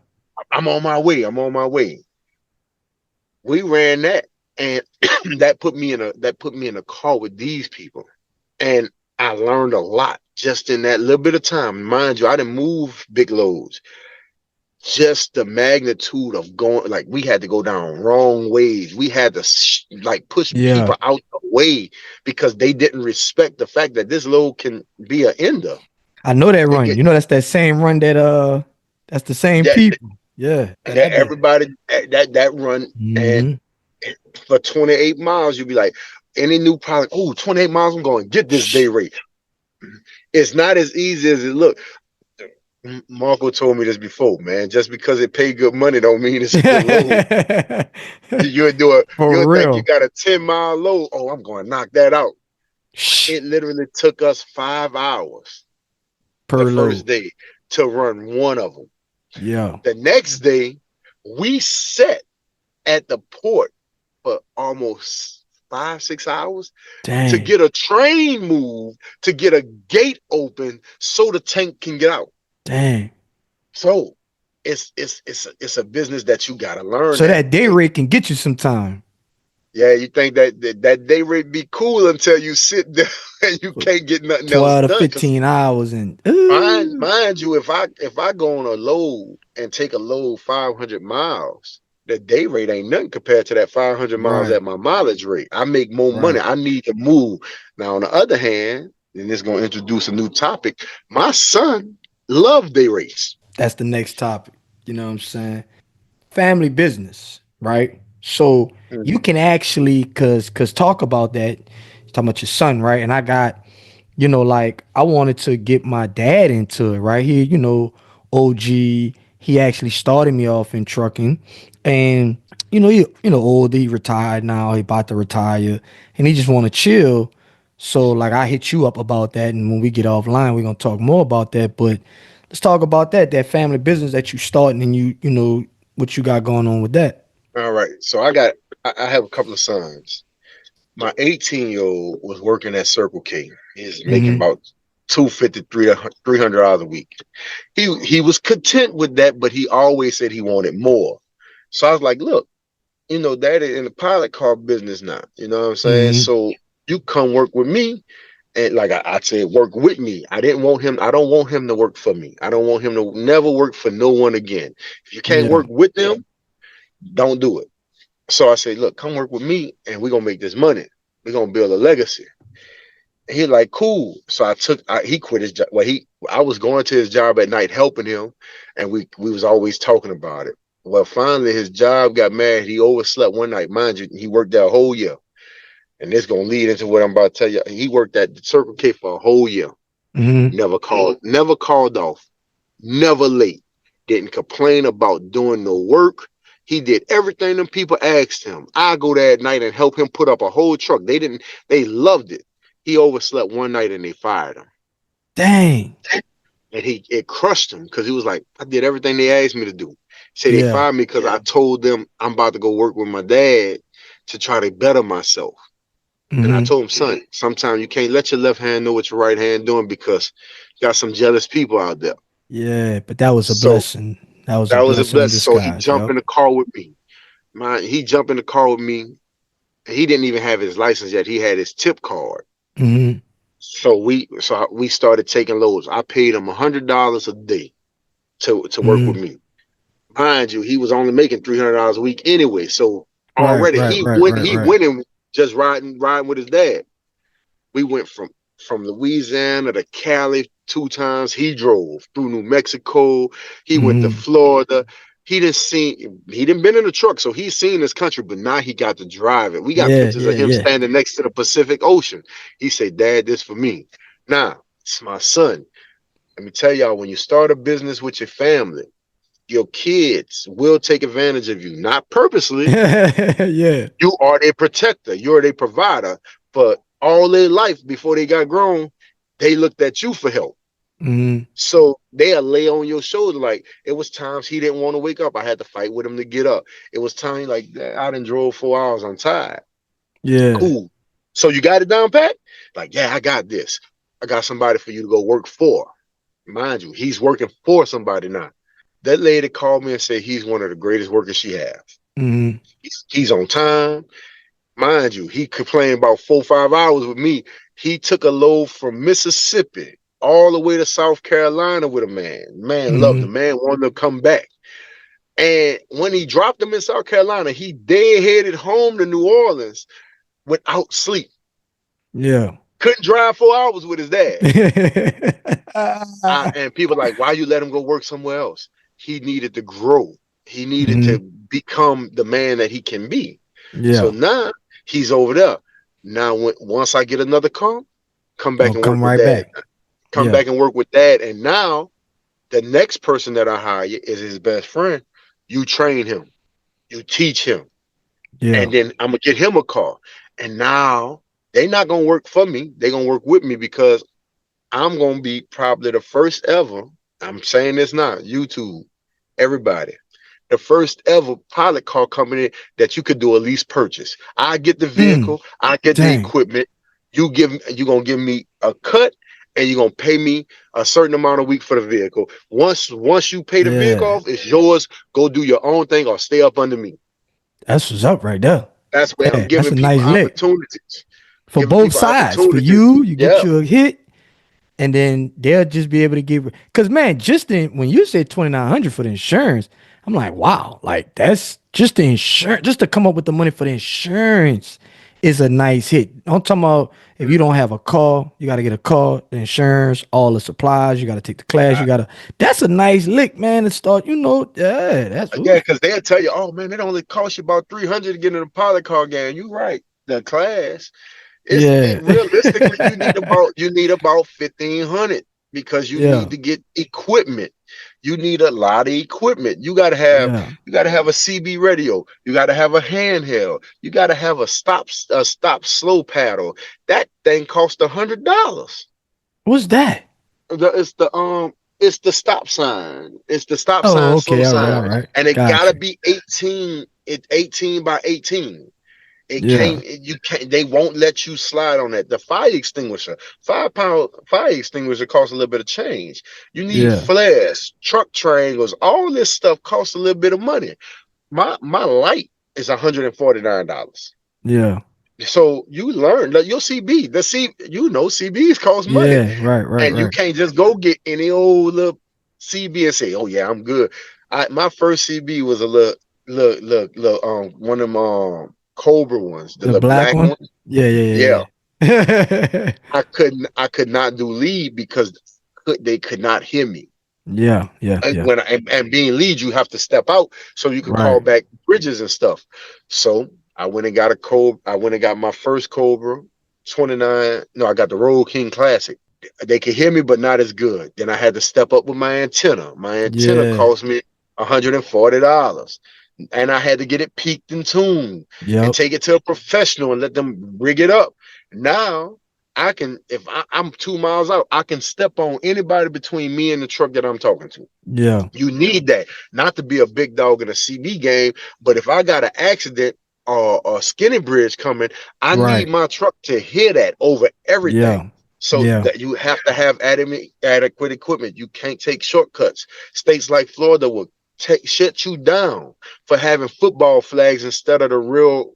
I'm on my way. I'm on my way. We ran that, and that put me in a call with these people, and I learned a lot just in that little bit of time. Mind you, I didn't move big loads. Just the magnitude of going, like we had to go down wrong ways. We had to like push Yeah. people out the way because they didn't respect the fact that this load can be an ender. I know that It run. get You know that's that same run that's the same that people. Yeah, that I that did. everybody that run. And Hmm. for 28 miles, you'd be like, any new product, oh, 28 miles, I'm going to get this day rate. It's not as easy as it look. Marco told me this before, man. Just because it paid good money don't mean it's a good load. You'll For think you real. got a 10-mile load. Oh, I'm going to knock that out. Shh. It literally took us 5 hours the Per first load. day to run one of them. Yeah. The next day, we sat at the port for almost 5, 6 hours to Dang. get a train moved, to get a gate open so the tank can get out. Dang. So it's a business that you gotta learn So that. that day rate can get you some time. Yeah, you think that day rate be cool until you sit there and you For can't get nothing else 12 to done. Cause 15 hours and mind you, if I go on a load and take a load 500 miles, the day rate ain't nothing compared to that 500 miles right, at my mileage rate. I make more money. right. I need to move. Now, on the other hand, and this is going to introduce a new topic. My son loved day rates. That's the next topic. You know what I'm saying? Family business, right? So you Mhm. can actually cause talk about that. You're talking about your son, right? And I got, like I wanted to get my dad into it, right? OG, he actually started me off in trucking. And old, he retired now, he about to retire, and he just wanna chill. So like I hit you up about that, and when we get offline, we're gonna talk more about that. But let's talk about that family business that you starting, and what you got going on with that. All right. So I have a couple of sons. My 18-year-old was working at Circle K. He's making Mm-hmm. about 250, $300 a week. He was content with that, but he always said he wanted more. So I was like, look, daddy in the pilot car business now. You know what I'm saying? Mm-hmm. So you come work with me. And like I said, work with me. I don't want him to work for me. I don't want him to never work for no one again. If you can't Yeah, work with them, don't do it. So I said, look, come work with me and we're gonna make this money. We're gonna build a legacy. And he like, cool. So he quit his job. Well, I was going to his job at night helping him, and we was always talking about it. Well, finally his job got mad. He overslept one night. Mind you, he worked there a whole year. and this gonna lead into what I'm about to tell you. He worked at Circle K for a whole year. Mm-hmm. Never called off, never late. Didn't complain about doing no work. He did everything them people asked him. I go there at night and help him put up a whole truck. They loved it. He overslept one night and they fired him. Dang. And it crushed him because he was like, I did everything they asked me to do. Say they Yeah. fired me because I told them I'm about to go work with my dad to try to better myself. And I Mm-hmm. told him, son, sometimes you can't let your left hand know what your right hand doing because you got some jealous people out there. Yeah, but that was a So blessing. That was a that was a blessing in blessing. So he disguise. jumped Yep. in the car with me. He jumped in the car with me. He didn't even have his license yet. He had his tip card. Mm-hmm. So we started taking loads. I paid him $100 a day to work with Mm-hmm. me. Mind you, he was only making $300 a week anyway. So Right, already right, right, right, he right. went and just riding with his dad. We went from Louisiana to Cali 2 times. He drove through New Mexico. He went to Mm-hmm. Florida. He didn't been in a truck, so he's seen this country, but now he got to drive it. We got Yeah, pictures yeah, of him yeah. standing next to the Pacific Ocean. He said, Dad, this for me. Now, it's my son. Let me tell y'all, when you start a business with your family, your kids will take advantage of you, not purposely. Yeah. You are their protector. You're their provider. But all their life before they got grown, they looked at you for help. Mm-hmm. So they'll lay on your shoulder. Like it was times he didn't want to wake up. I had to fight with him to get up. It was times like I done drove 4 hours. I'm tired. Yeah. Cool. So you got it down pat? Like, yeah, I got this. I got somebody for you to go work for. Mind you, he's working for somebody now. That lady called me and said he's one of the greatest workers she has. Mm-hmm. He's on time. Mind you, he complained about 4 or 5 hours with me. He took a load from Mississippi all the way to South Carolina with a man. Man loved Mm-hmm. the man, wanted to come back. And when he dropped him in South Carolina, he dead headed home to New Orleans without sleep. Yeah. Couldn't drive 4 hours with his dad. And people like, why you let him go work somewhere else? He needed to grow. He needed to Mm-hmm. become the man that he can be. So Yeah. now he's over there. Now, once I get another car, come back Gonna and work come with right dad. back. Come Yeah. back and work with dad. And now the next person that I hire is his best friend. You train him, you teach him, Yeah. and then I'm gonna get him a car. And now they're not gonna work for me. They're gonna work with me because I'm gonna be probably the first ever. I'm saying this now, YouTube, everybody. The first ever pilot car company that you could do a lease purchase. I get the Mm. vehicle, I get the Dang. equipment. You gonna give me a cut, and you're gonna pay me a certain amount a week for the vehicle. Once you pay the vehicle Yeah. off, it's yours. Go do your own thing or stay up under me. That's what's up right there. That's where I'm Yeah. That's giving a people nice lick opportunities. for Giving both people sides. For opportunities. you, you get Yeah. your hit, and then they'll just be able to give. Because man, just when you said 2,900 for the insurance, I'm like, wow, like that's just the insurance. Just to come up with the money for the insurance is a nice hit. I'm talking about if you don't have a car, you got to get a car, the insurance, all the supplies. You got to take the class. You got to. That's a nice lick, man. To start, yeah, that's Yeah, oof. because they'll tell you, oh man, it only costs you about 300 to get in a pilot car game. You right. The class. Yeah, Realistically you need about 1,500 because you need yeah, to get equipment. You need a lot of equipment. yeah. You gotta have a CB radio. You gotta have a handheld. You gotta have a stop slow paddle. That thing costs $100. What's that? It's the stop sign. It's the stop Oh, sign, slow okay, all sign, right. and it Got gotta you. be 18. It's 18 by 18. It Yeah, can't, you can't, they won't let you slide on that. The fire extinguisher, 5 pound fire extinguisher costs a little bit of change. You need yeah, flares, truck triangles, all this stuff costs a little bit of money. My light is $149. yeah, So you learn that your CB, CBs cost money. yeah. Right, right, And you right. can't just go get any old little CB and say, oh yeah, I'm good. My first CB was a one of them Cobra ones, the The little black black one? one. Yeah, Yeah. yeah, yeah, I could not do lead because they could not hear me. yeah, yeah, yeah. And being lead, you have to step out so you could call Right. back bridges and stuff. So I went and got a Cobra. I went and got my first Cobra 29. No, I got the Road King Classic. They could hear me, but not as good. Then I had to step up with my antenna. My antenna Yeah. cost me $140. And I had to get it peaked and tuned and Yep. take it to a professional and let them rig it up. Now I can, if I'm 2 miles out, I can step on anybody between me and the truck that I'm talking to. Yeah. You need that, not to be a big dog in a CB game, but if I got an accident or a skinny bridge coming, I need Right. my truck to hear that over everything. Yeah. So Yeah. that you have to have adequate equipment. You can't take shortcuts. States like Florida will shut you down for having football flags instead of the real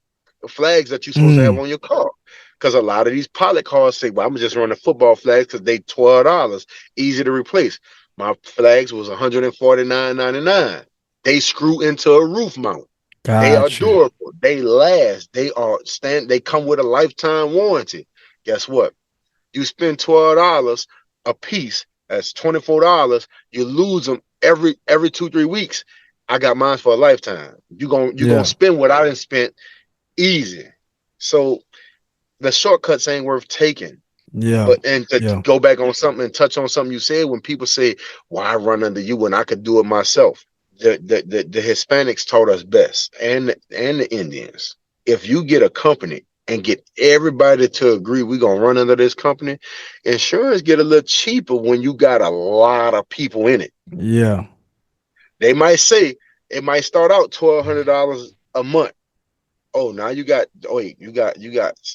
flags that you're supposed to have Mm. on your car. Because a lot of these pilot cars say, well, I'm just running football flags because they $12, easy to replace. My flags was $149.99. They screw into a roof mount. They are Got you. durable. They last. They come with a lifetime warranty. Guess what? You spend $12 a piece. That's $24. You lose them every 2-3 weeks. I got mine for a lifetime. You gonna Yeah. spend what I didn't spent easy. So the shortcuts ain't worth taking. Yeah. But and to Yeah. go back on something and touch on something you said, when people say, why run under you when I could do it myself? The Hispanics taught us best, and the Indians. If you get a company and get everybody to agree we're gonna run under this company, insurance get a little cheaper when you got a lot of people in it. Yeah. They might say it might start out $1,200 a month. Oh, now you got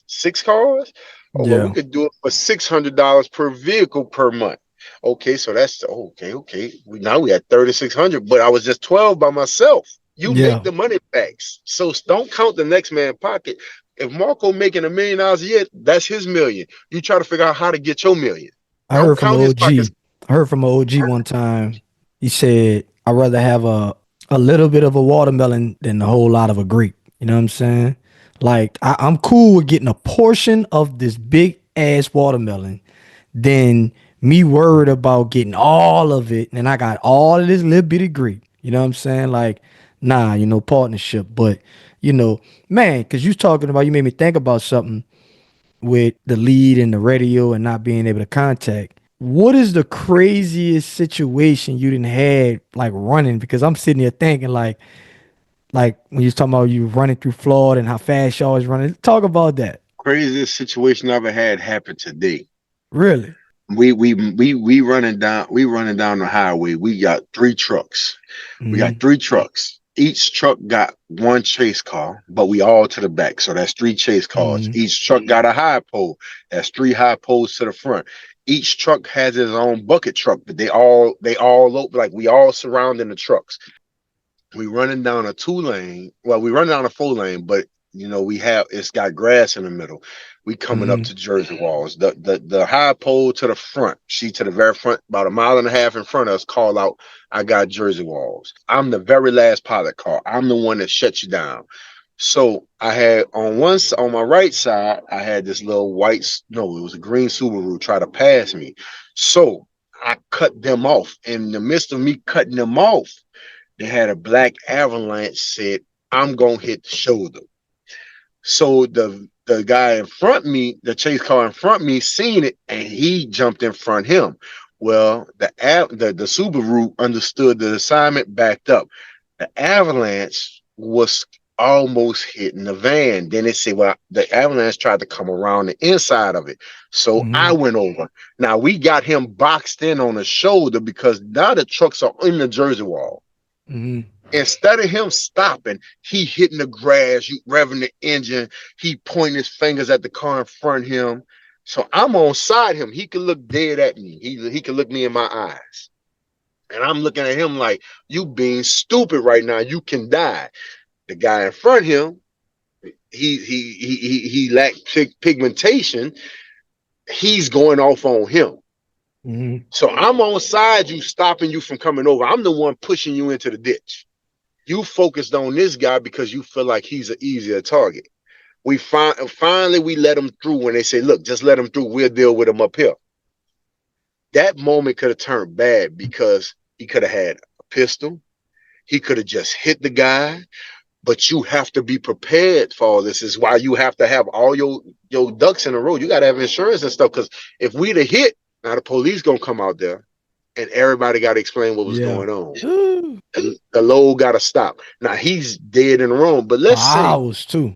6 cars. Oh well, we Yeah. could do it for $600 per vehicle per month. Okay, so that's okay. Okay, now we at 3,600, but I was just 12 by myself. You make Yeah. the money back, so don't count the next man pocket. If Marco making $1 million a year, that's his million. You try to figure out how to get your million. I Don't heard from an count his pockets. OG. I heard from an OG one time. He said, I'd rather have a little bit of a watermelon than a whole lot of a grape. You know what I'm saying? Like I'm cool with getting a portion of this big ass watermelon than me worried about getting all of it and I got all of this little bitty grape. You know what I'm saying? Like, nah, partnership. But, man, cause you talking about, you made me think about something with the lead and the radio and not being able to contact. What is the craziest situation you didn't had like running? Because I'm sitting here thinking like when you're talking about you running through Florida and how fast y'all was running. Talk about that. Craziest situation I ever had happened today. Really? We running down the highway. We got 3 trucks. We got Mm-hmm. 3 trucks. Each truck got one chase car, but we all to the back. So that's 3 chase cars. Mm-hmm. Each truck got a high pole. That's 3 high poles to the front. Each truck has its own bucket truck, but they all like we all surrounding the trucks. We running down a 2 lane. Well, we running down a 4 lane, but it's got grass in the middle. We coming up Mm-hmm. to Jersey Walls. The high pole to the front, she to the very front, about a mile and a half in front of us, call out, I got Jersey Walls. I'm the very last pilot car. I'm the one that shuts you down. So I had on my right side, I had this little no, it was a green Subaru try to pass me. So I cut them off. In the midst of me cutting them off, they had a black avalanche said, I'm gonna hit the shoulder. So the guy in front of me, the chase car in front of me, seen it and he jumped in front of him. Well, the Subaru understood the assignment, backed up. The avalanche was almost hitting the van. Then it said, well, the avalanche tried to come around the inside of it. So I Mm-hmm. went over. Now we got him boxed in on the shoulder because now the trucks are in the Jersey Wall. Mm-hmm. Instead of him stopping, he hitting the grass, revving the engine. He pointing his fingers at the car in front of him. So I'm on side him. He could look dead at me. He could look me in my eyes. And I'm looking at him like, you being stupid right now. You can die. The guy in front of him, he lacked pigmentation. He's going off on him. Mm-hmm. So I'm on side you, stopping you from coming over. I'm the one pushing you into the ditch. You focused on this guy because you feel like he's an easier target. Finally we let him through when they say, look, just let him through. We'll deal with him up here. That moment could have turned bad because he could have had a pistol. He could have just hit the guy. but you have to be prepared for all this. Is why you have to have all your ducks in a row. You got to have insurance and stuff, because if we'd have hit, now the police gonna come out there and everybody got to explain what was Yeah. going on. And the load got to stop. Now he's dead in the wrong, but For let's say hours too.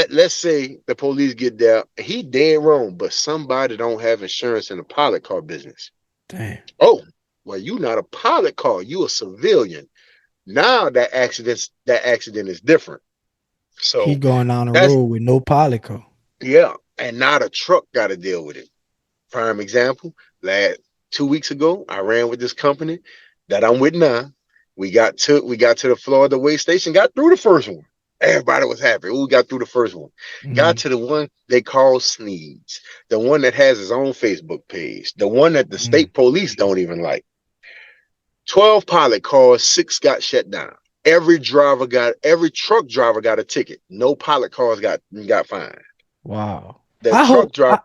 let's say the police get there, he dead wrong, but somebody don't have insurance in the pilot car business. Damn. Oh, well, you not a pilot car, you a civilian. Now that accident is different. He So going down the that's road with no pilot car. yeah, and now the truck got to deal with it. Prime example, last 2 weeks ago, I ran with this company that I'm with now. We got to the Florida way station, got through the first one. Everybody was happy. We got through the first one. Got Mm-hmm. to the one they call Sneeds, the one that has his own Facebook page, the one that the Mm. state police don't even like. 12 pilot cars, 6 got shut down. Every truck driver got a ticket. No pilot cars got fined. Wow. The I truck hope driver,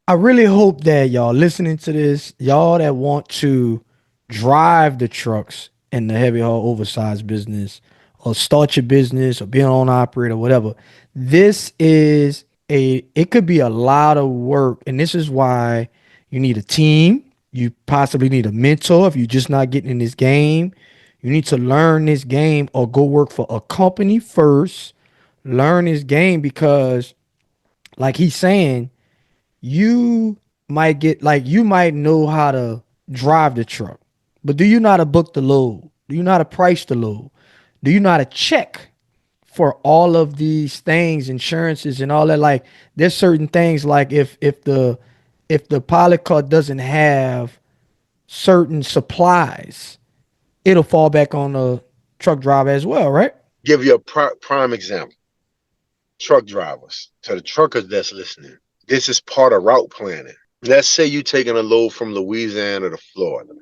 I really hope that y'all listening to this, y'all that want to drive the trucks in the heavy haul oversized business or start your business or be an owner operator, whatever. This is it could be a lot of work. And this is why you need a team. You possibly need a mentor if you're just not getting in this game. You need to learn this game or go work for a company first. Learn this game because, like he's saying, you might get like you might know how to drive the truck, but do you know how to book the load? Do you know how to price the load? Do you know how to check for all of these things, insurances and all that? Like there's certain things like if the pilot car doesn't have certain supplies, it'll fall back on the truck driver as well, right? give you a prime example. Truck drivers, to the truckers that's listening, this is part of route planning. Let's say you're taking a load from Louisiana to Florida.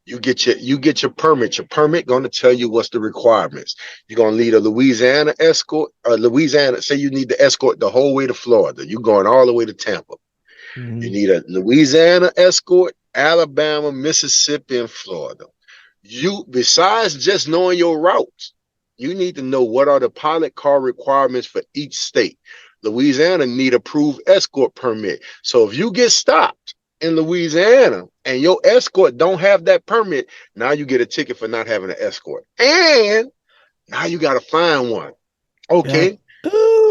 You get your permit. Your permit going to tell you what's the requirements. You're going to need a Louisiana escort, or Louisiana. Say you need the escort the whole way to Florida. You're going all the way to Tampa. You Mm-hmm. need a Louisiana escort, Alabama, Mississippi, and Florida. You, besides just knowing your routes, you need to know what are the pilot car requirements for each state. Louisiana need approved escort permit. So if you get stopped in Louisiana and your escort don't have that permit, now you get a ticket for not having an escort. And now you got to find one. Yeah. Okay.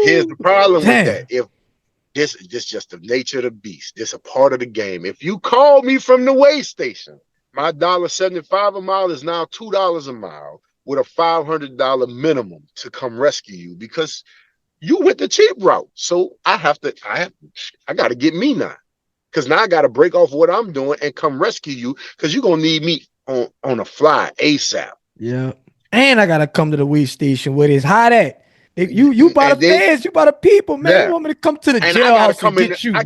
Here's Ooh, the problem with that. damn. If this just the nature of the beast. This a part of the game. If you call me from the way station, my $1.75 a mile is now $2 a mile with a $500 minimum to come rescue you, because you went the cheap route. So I got to get me now, because now I got to break off what I'm doing and come rescue you, because you're gonna need me on a fly ASAP. Yeah. And I gotta come to the weed station where it's hot at. You by the And then fans, you by the people, man. You yeah, want me to come to the and I gotta jailhouse and come in. get you, man?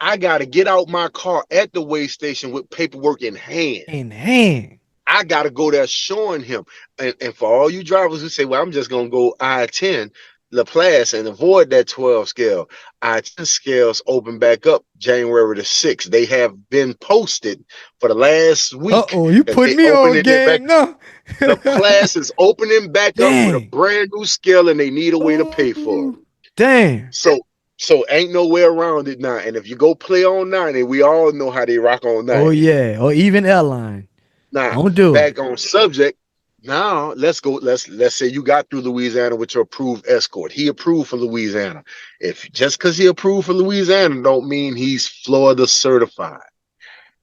I gotta get out my car at the way station with paperwork in hand. In hand. I gotta go there showing him. And for all you drivers who say, well, I'm just gonna go I-10 Laplace and avoid that 12 scale. I-10 scales open back up January the 6th. They have been posted for the last week Uh-oh, you that put they me on opening it back. game now. The class is opening back up with a Dang. brand new scale, and they need a way to pay for it. Oh, damn. So ain't no way around it now. And if you go play on 90, we all know how they rock on Oh 90. yeah. Or even airline. Now, Don't do it. back on subject. Now let's go. Let's say you got through Louisiana with your approved escort. He approved for Louisiana. If just because he approved for Louisiana don't mean he's Florida certified.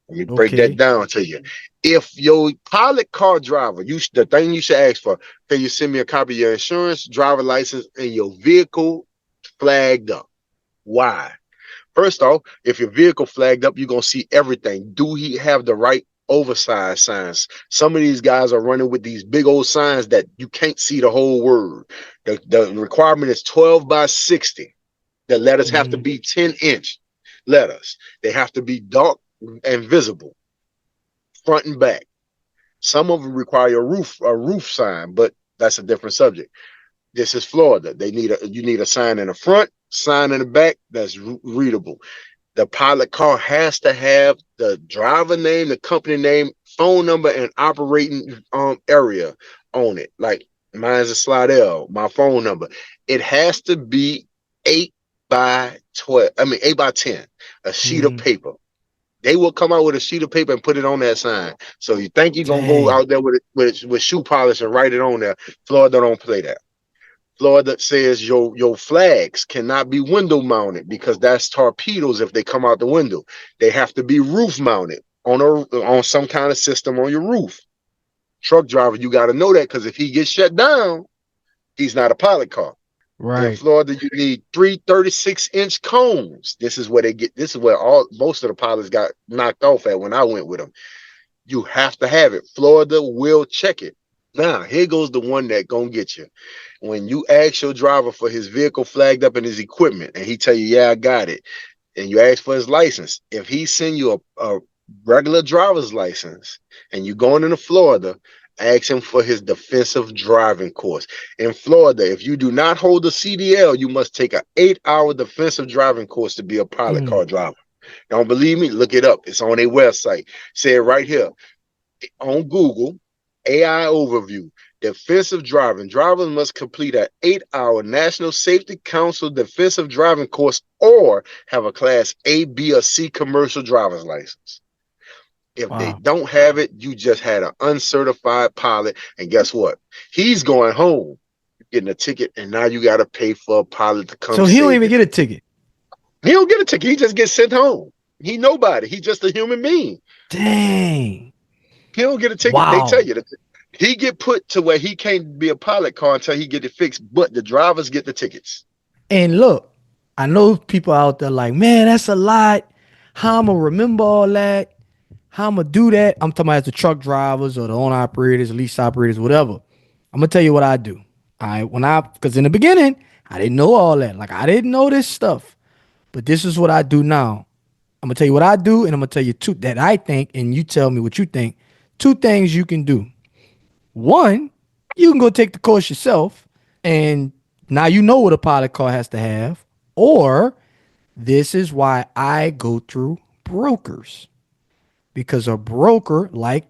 Let me break that Okay. down to you. If your pilot car driver, the thing you should ask for, can you send me a copy of your insurance, driver license, and your vehicle flagged up? Why? First off, if your vehicle flagged up, you're gonna see everything. Do he have the right oversized signs? Some of these guys are running with these big old signs that you can't see the whole word. The requirement is 12 by 60. The letters have to Mhm. be 10-inch letters. They have to be dark and visible, front and back. Some of them require a roof sign, but that's a different subject. This is Florida. You need a sign in the front, sign in the back that's readable. The pilot car has to have the driver name, the company name, phone number, and operating area on it. Like Mine's a Slidell, my phone number. It has to be 8 by 12. I mean 8 by 10, a sheet of Mm, paper. They will come out with a sheet of paper and put it on that sign. So you think you're gonna go dang. out there with shoe polish and write it on there. Florida don't play that. Florida says your flags cannot be window mounted because that's torpedoes if they come out the window. They have to be roof mounted on some kind of system on your roof. Truck driver, you got to know that because if he gets shut down, he's not a pilot car. In Right. Florida, you need 3 36-inch cones. This is where they get. This is where most of the pilots got knocked off at when I went with them. You have to have it. Florida will check it. Now, here goes the one that gonna get you. When you ask your driver for his vehicle flagged up and his equipment, and he tell you, "Yeah, I got it," and you ask for his license, if he send you a regular driver's license, and you going into Florida, ask him for his defensive driving course. In Florida, if you do not hold a CDL, you must take an 8-hour defensive driving course to be a pilot Mm. car driver. Don't believe me? Look it up. It's on their website. Say it right here on Google. AI overview. Defensive driving. Drivers must complete an 8-hour National Safety Council defensive driving course or have a class A, B, or C commercial driver's license. If they Wow. don't have it, you just had an uncertified pilot. And guess what? He's going home, getting a ticket, and now you got to pay for a pilot to come So he don't save even you. get a ticket. He don't get a ticket. He just gets sent home. He nobody. He's just a human being. Dang. He don't get a ticket. They tell Wow. you that he get put to where he can't be a pilot car until he get it fixed. But the drivers get the tickets. And look, I know people out there like, man, that's a lot. How I'm gonna remember all that? How I'm gonna do that? I'm talking about the truck drivers or the owner operators, lease operators, whatever. I'm gonna tell you what I do. Because in the beginning, I didn't know all that. Like I didn't know this stuff. But this is what I do now. I'm gonna tell you what I do, and I'm gonna tell you two that I think, and you tell me what you think. Two things you can do. One, you can go take the course yourself, and now you know what a pilot car has to have. Or this is why I go through brokers. Because a broker like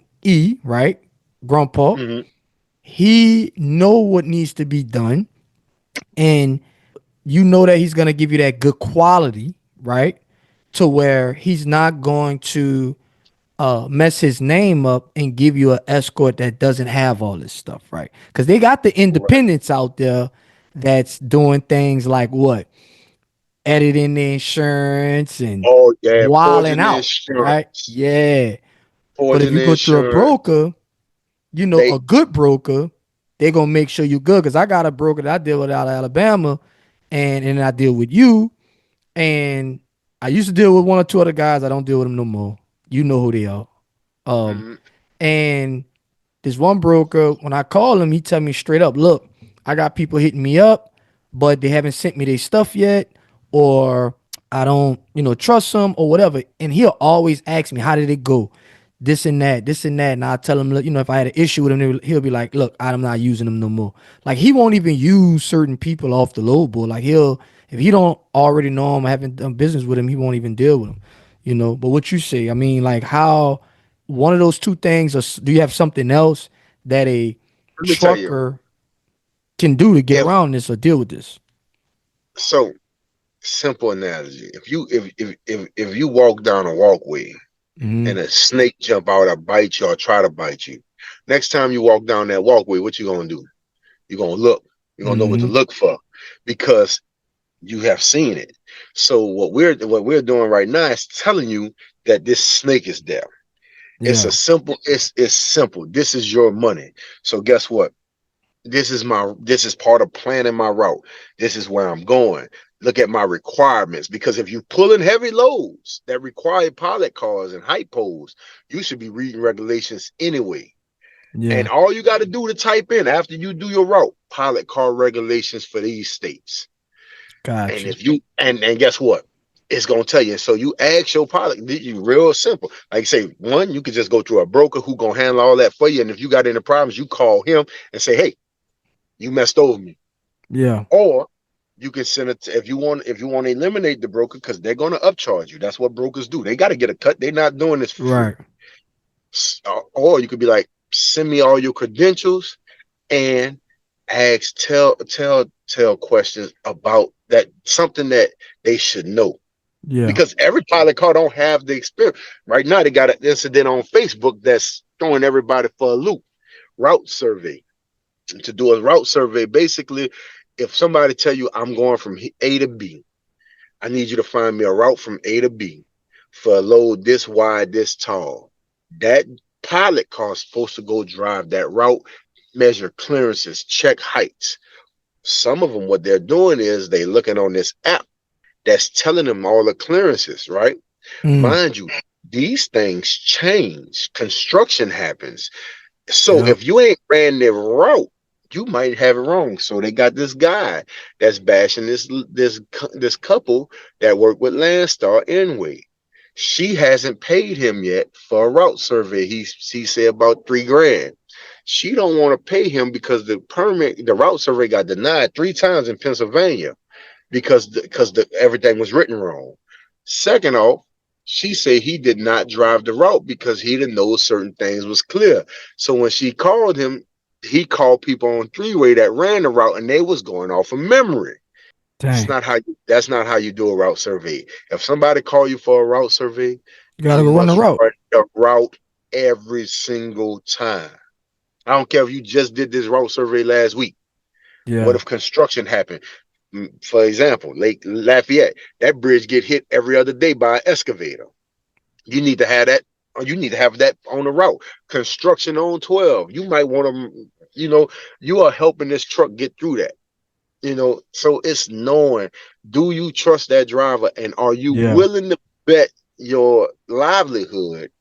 right? Grumpa, Mm-hmm. he know what needs to be done. And you know that he's gonna give you that good quality, right? To where he's not going to mess his name up and give you an escort that doesn't have all this stuff, right? Because they got the Right. independents out there that's doing things like what? Editing the insurance and Oh yeah, wilding forging the out, right? insurance, Yeah. But if forging you the go through a insurance. broker, They a good broker, they're gonna make sure you good. Cause I got a broker that I deal with out of Alabama, and I deal with you. And I used to deal with one or two other guys. I don't deal with them no more. You know who they are. Um, mhm. and this one broker, when I call him, he tell me straight up, look, I got people hitting me up, but they haven't sent me their stuff yet, or I don't, trust them or whatever. And he'll always ask me, how did it go? This and that, this and that. And I'll tell him, if I had an issue with him, he'll be like, look, I'm not using them no more. Like he won't even use certain people off the load board. Like if he don't already know him, I haven't done business with him, he won't even deal with him. But what you say, I mean, like how one of those two things, or do you have something else that a Let me tell you, trucker can do to get if around this or deal with this? so simple analogy. If you walk down a walkway Mm-hmm. and a snake jump out or bite you or try to bite you, next time you walk down that walkway, what you gonna do? You're gonna look. You're gonna know what to Mm-hmm. look for because you have seen it. So what we're doing right now is telling you that this snake is there. Yeah. It's simple. This is your money. So guess what? This is part of planning my route. This is where I'm going. Look at my requirements because if you're pulling heavy loads that require pilot cars and height poles, you should be reading regulations anyway. And Yeah. all you got to do to type in after you do your route, pilot car regulations for these states. And Gotcha. if you and guess what? It's gonna tell you. So you ask your pilot, you real simple. Like say, one, you could just go through a broker who gonna handle all that for you. And if you got any problems, you call him and say, hey, you messed over me. Yeah. Or you can send it if you want to eliminate the broker because they're gonna upcharge you. That's what brokers do. They got to get a cut. They're not doing this for free. Right. Or you could be like, send me all your credentials and ask tell questions about that, something that they should know. Yeah. Because every pilot car don't have the experience. Right now they got an incident on Facebook that's throwing everybody for a loop. Route survey. To do a route survey, basically, if somebody tell you I'm going from A to B, I need you to find me a route from A to B for a load this wide, this tall. That pilot car is supposed to go drive that route, measure clearances, check heights. Some of them, what they're doing is they looking on this app that's telling them all the clearances, right? Mm. Mind you, these things change. Construction happens. So Yep. if you ain't ran the route, you might have it wrong. So they got this guy that's bashing this couple that work with Landstar anyway. She hasn't paid him yet for a route survey. He said about $3,000. She don't want to pay him because the route survey got denied 3 times in Pennsylvania because everything was written wrong. Second off, she said he did not drive the route because he didn't know certain things was clear. So when she called him, he called people on three-way that ran the route and they was going off of memory. Dang. That's not how you do a route survey. If somebody call you for a route survey, You gotta you go run the must route. run the route every single time. I don't care if you just did this route survey last week. What Yeah. if construction happened? For example, Lake Lafayette, that bridge get hit every other day by an excavator. You need to have that, or you need to have that on the route. Construction on 12. You might want to, you are helping this truck get through that. So it's knowing, do you trust that driver and are you Yeah. willing to bet your livelihood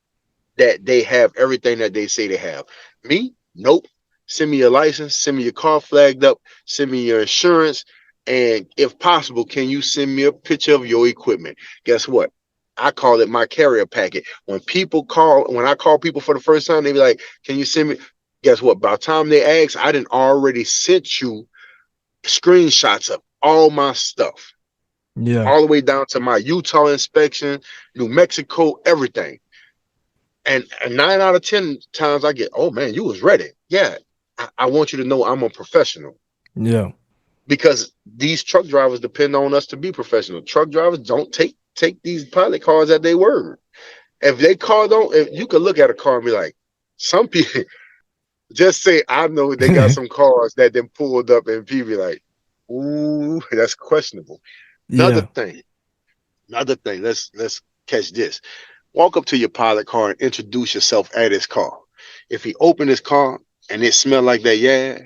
that they have everything that they say they have? Me? Nope. Send me your license, send me your car flagged up, send me your insurance, and if possible, can you send me a picture of your equipment? Guess what? I call it my carrier packet. When I call people for the first time, they be like, can you send me? Guess what? By the time they ask, I didn't already sent you screenshots of all my stuff, Yeah. all the way down to my Utah inspection, New Mexico, everything. And 9 out of 10 times I get, oh man, you was ready. Yeah, I want you to know I'm a professional Yeah. because these truck drivers depend on us to be professional. Truck drivers don't take these pilot cars at their word. If they car don't, if you could look at a car and be like, some people just say, I know they got some cars that then pulled up and people be like, ooh, that's questionable. Another Yeah. thing, let's catch this. Walk up to your pilot car and introduce yourself at his car. If he open his car and it smell like that, yeah,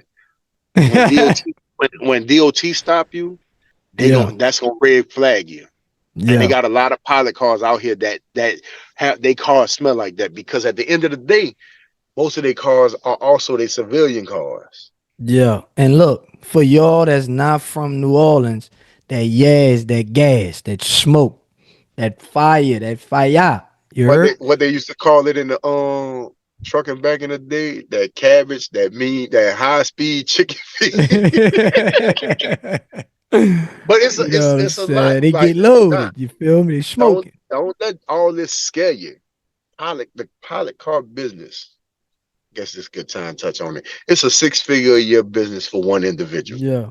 when DOT when DOT stop you, Yeah. that's gonna red flag you. And they Yeah. got a lot of pilot cars out here that have they cars smell like that because at the end of the day, most of their cars are also their civilian cars. Yeah. And look, for y'all that's not from New Orleans, that is that gas, that smoke, that fire, that fire. You heard? What they used to call it in the trucking back in the day, that cabbage, that high speed chicken feed. But it's a, You know it's what I'm it's a lot. saying? They Like, get nah, loaded. You feel me? They don't smoking. don't let all this scare you. The pilot car business. Guess it's a good time to touch on it. It's a 6-figure a year business for one individual. Yeah.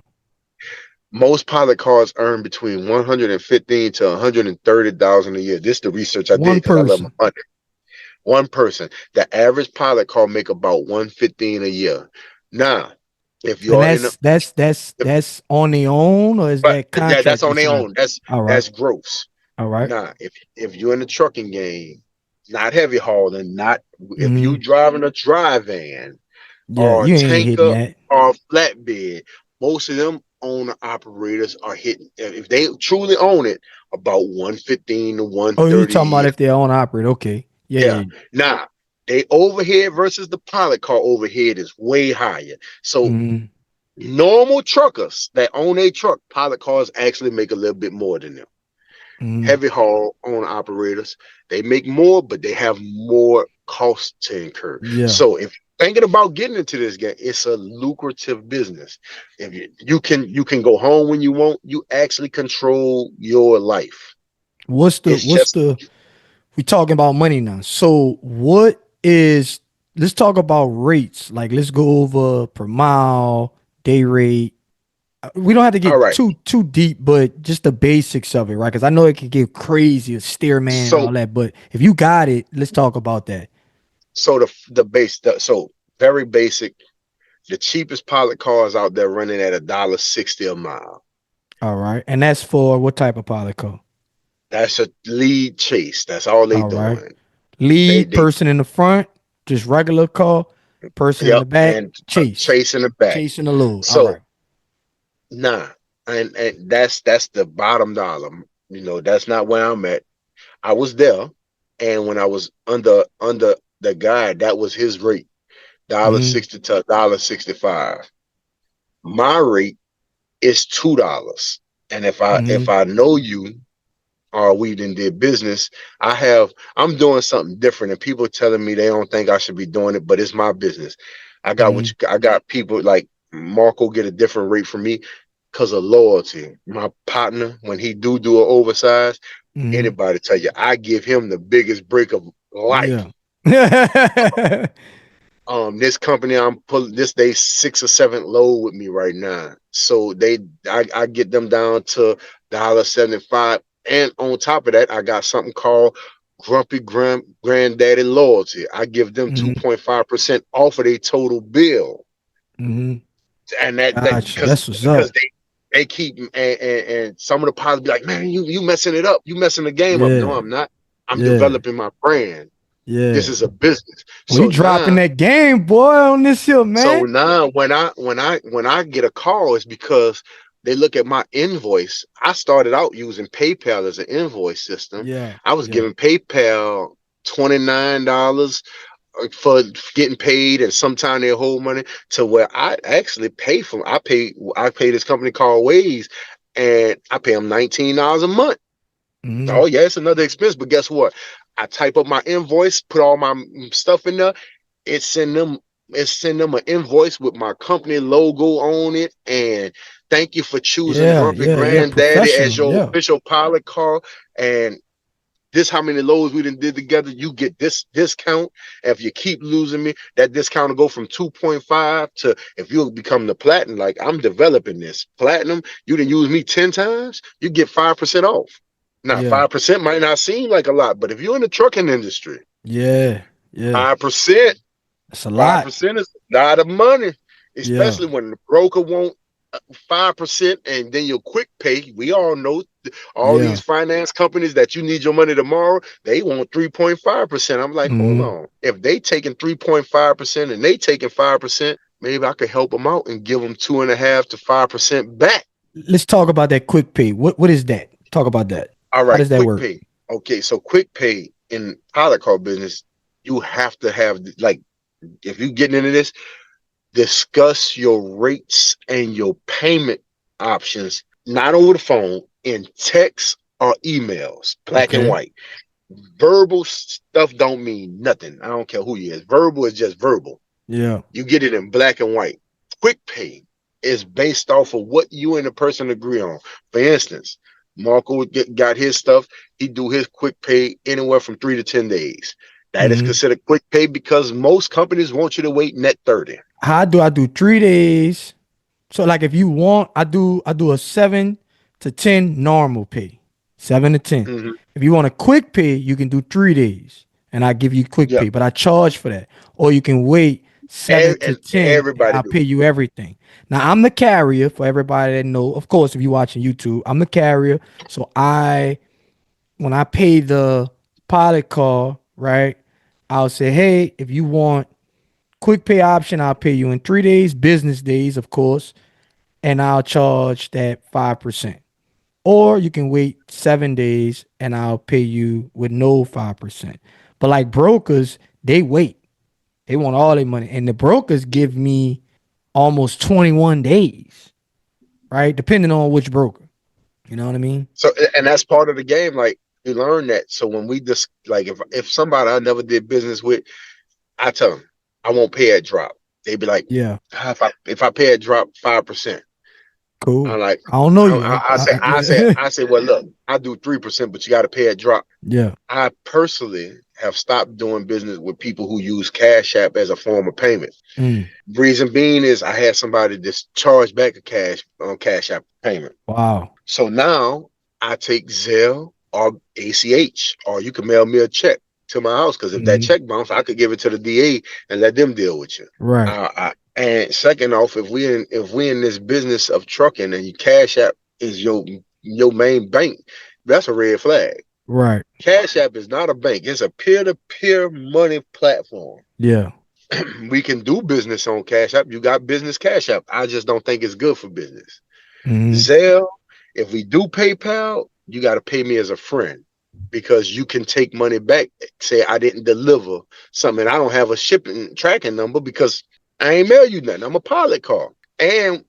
Most pilot cars earn between 115 to 130,000 a year. This is the research I did One because I love my person. money. One person. The average pilot car make about 115 a year. Now, if And you're in a that's on their own, or is but that yeah, contract that's they on their signed? own. That's All right. that's gross. All right. Nah, if you're in the trucking game, not heavy hauling, not if you Mm-hmm. driving a dry van Yeah, or a you ain't hitting tanker that. or a flatbed, most of them owner operators are hitting if they truly own it about 115 to Oh, you 130 a talking about year. if they're on operate? Okay. Yeah, Yeah. yeah, Now, they overhead versus the pilot car overhead is way higher. So mm-hmm. normal truckers that own a truck, pilot cars actually make a little bit more than them. Mm-hmm. Heavy haul owner operators, they make more, but they have more costs to incur. Yeah. So if you're thinking about getting into this game, it's a lucrative business. If you can go home when you want, you actually control your life. It's What's just the we talking about money now. So what is let's talk about rates. Like let's go over per mile, day rate? We don't have to All get right. too deep, but just the basics of it, right? Because I know it can get crazy, a steerman and So all that. But if you got it, let's talk about that. so so very basic. The cheapest pilot cars out there running at $1.60 a mile. All right, and that's for what type of Polico? That's a lead chase. That's all they All right, doing. lead They person in the front, just regular call. Person in yep, the back, and chase, chasing the back. chasing the load. All So right. nah, and that's the bottom dollar. That's not where I'm at. I was there, and when I was under the guy, that was his rate, dollar Mm-hmm. sixty to $1.65. My rate is $2. And if Mm-hmm. I know you or we done did business, I'm doing something different, and people telling me they don't think I should be doing it, but it's my business. Mm-hmm. I got people like Marco get a different rate from me because of loyalty. My partner, when he do an oversized, Mm-hmm. anybody tell you, I give him the biggest break of life. Yeah. This company I'm pulling this day 6 or 7 low with me right now. So I get them down to $1.75. And on top of that, I got something called Granddaddy Loyalty. I give them Mm-hmm. 2.5% off of their total bill. Mm-hmm. And that Gotcha. That's what's because up. they keep and some of the pilots be like, man, you messing it up. You messing the game up. No, Yeah. I'm not. I'm Yeah. developing my brand. This Yeah. is a business. We So dropping now that game, boy, on this here, So man. now when I get a call, it's because they look at my invoice. I started out using PayPal as an invoice system. Yeah. I was Yeah. giving PayPal $29 for getting paid, and sometimes they hold money to where I actually pay for. I pay this company called Waze, and I pay them $19 a month. Mm-hmm. Oh yeah, it's another expense, but guess what? I type up my invoice, put all my stuff in there, it send them an invoice with my company logo on it, and thank you for choosing Yeah. Grumpy Yeah. Yeah. Granddaddy as Professional. your Yeah. official pilot car, and this how many loads we done did together. You get this discount. If you keep losing me, that discount will go from 2.5 to, if you become the platinum, like I'm developing this platinum, you done use me 10 times, you get 5% off. Now, Yeah. 5% might not seem like a lot, but if you're in the trucking industry, Yeah. Yeah. 5%, That's a five lot. percent is a lot of money, Yeah. especially when the broker won't 5%, and then your quick pay. We all know all these Yeah. finance companies that you need your money tomorrow, they want 3.5%. I'm like, hold Mm-hmm. on. If they taking 3.5% and they taking 5%, maybe I could help them out and give them 2.5 to 5% back. Let's talk about that quick pay. What is that? Talk about that. All How right, does that quick work? pay. Okay, so quick pay in pilot car business, you have to have, like, if you getting into this, discuss your rates and your payment options, not over the phone, in text or emails, black and Okay. white. Verbal stuff don't mean nothing. I don't care who you is. Verbal is just verbal. Yeah. You get it in black and white. Quick pay is based off of what you and the person agree on. For instance, Marco got his stuff. He do his quick pay anywhere from 3 to 10 days. That is Mm-hmm. considered quick pay because most companies want you to wait net 30. How do I do 3 days? So like if you want, I do a 7 to 10 normal pay. 7 to 10. Mm-hmm. If you want a quick pay, you can do 3 days. And I give you quick Yep. pay, but I charge for that. Or you can wait seven to And ten and everybody I'll do. pay you everything. Now I'm the carrier for everybody that know. Of course, if you're watching YouTube, I'm the carrier. So when I pay the pilot call, right, I'll say, hey, if you want quick pay option, I'll pay you in 3 days, business days, of course, and I'll charge that 5%. Or you can wait 7 days and I'll pay you with no 5%. But like brokers, they wait. They want all their money. And the brokers give me almost 21 days, right? Depending on which broker. You know what I mean? So, and that's part of the game. Like, you learn that. So when we just, like, if somebody I never did business with, I tell them I won't pay at drop. They be like, Yeah. if I pay at drop 5%, I'm Cool. like, I don't know you. I Yeah. say, well, look, I do 3%, but you got to pay at drop. Yeah. I personally have stopped doing business with people who use Cash App as a form of payment. Reason being is I had somebody just charge back a Cash App payment. Wow. So now I take Zelle or ACH, or you can mail me a check to my house, because if that check bounce, I could give it to the DA and let them deal with you. Right. And second off, if we in this business of trucking and your Cash App is your main bank, that's a red flag. Right. Cash App is not a bank. It's a peer-to-peer money platform. Yeah. We can do business on Cash App. You got business Cash App. I just don't think it's good for business. Zelle, if we do PayPal, you got to pay me as a friend, because you can take money back. Say I didn't deliver something. I don't have a shipping tracking number because I ain't mail you nothing. I'm a pilot car. And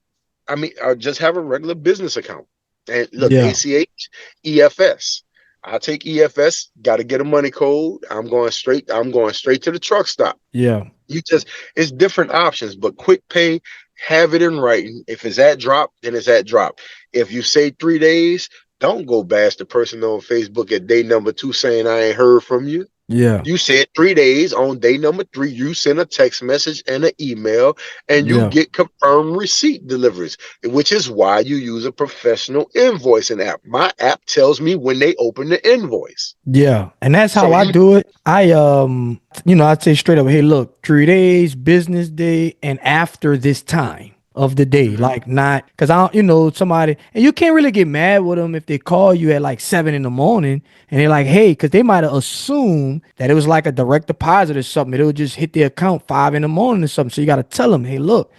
I mean, I just have a regular business account. And look, ACH, EFS. I take EFS, got to get a money code. I'm going straight to the truck stop. Yeah. It's different options, but quick pay, have it in writing. If it's at drop, then it's at drop. If you say 3 days, don't go bash the person on Facebook at day number 2 saying I ain't heard from you. Yeah. You said 3 days. On day number 3, you send a text message and an email, and you get confirmed receipt deliveries, which is why you use a professional invoicing app. My app tells me when they open the invoice. Yeah. And that's how I do it. I'd say straight up, hey, look, 3 days, business day, and after this time of the day, like not, because I don't, somebody, and you can't really get mad with them if they call you at like 7 in the morning and they're like, hey, because they might have assumed that it was like a direct deposit or something. It'll just hit the account 5 in the morning or something. So you got to tell them, hey, look,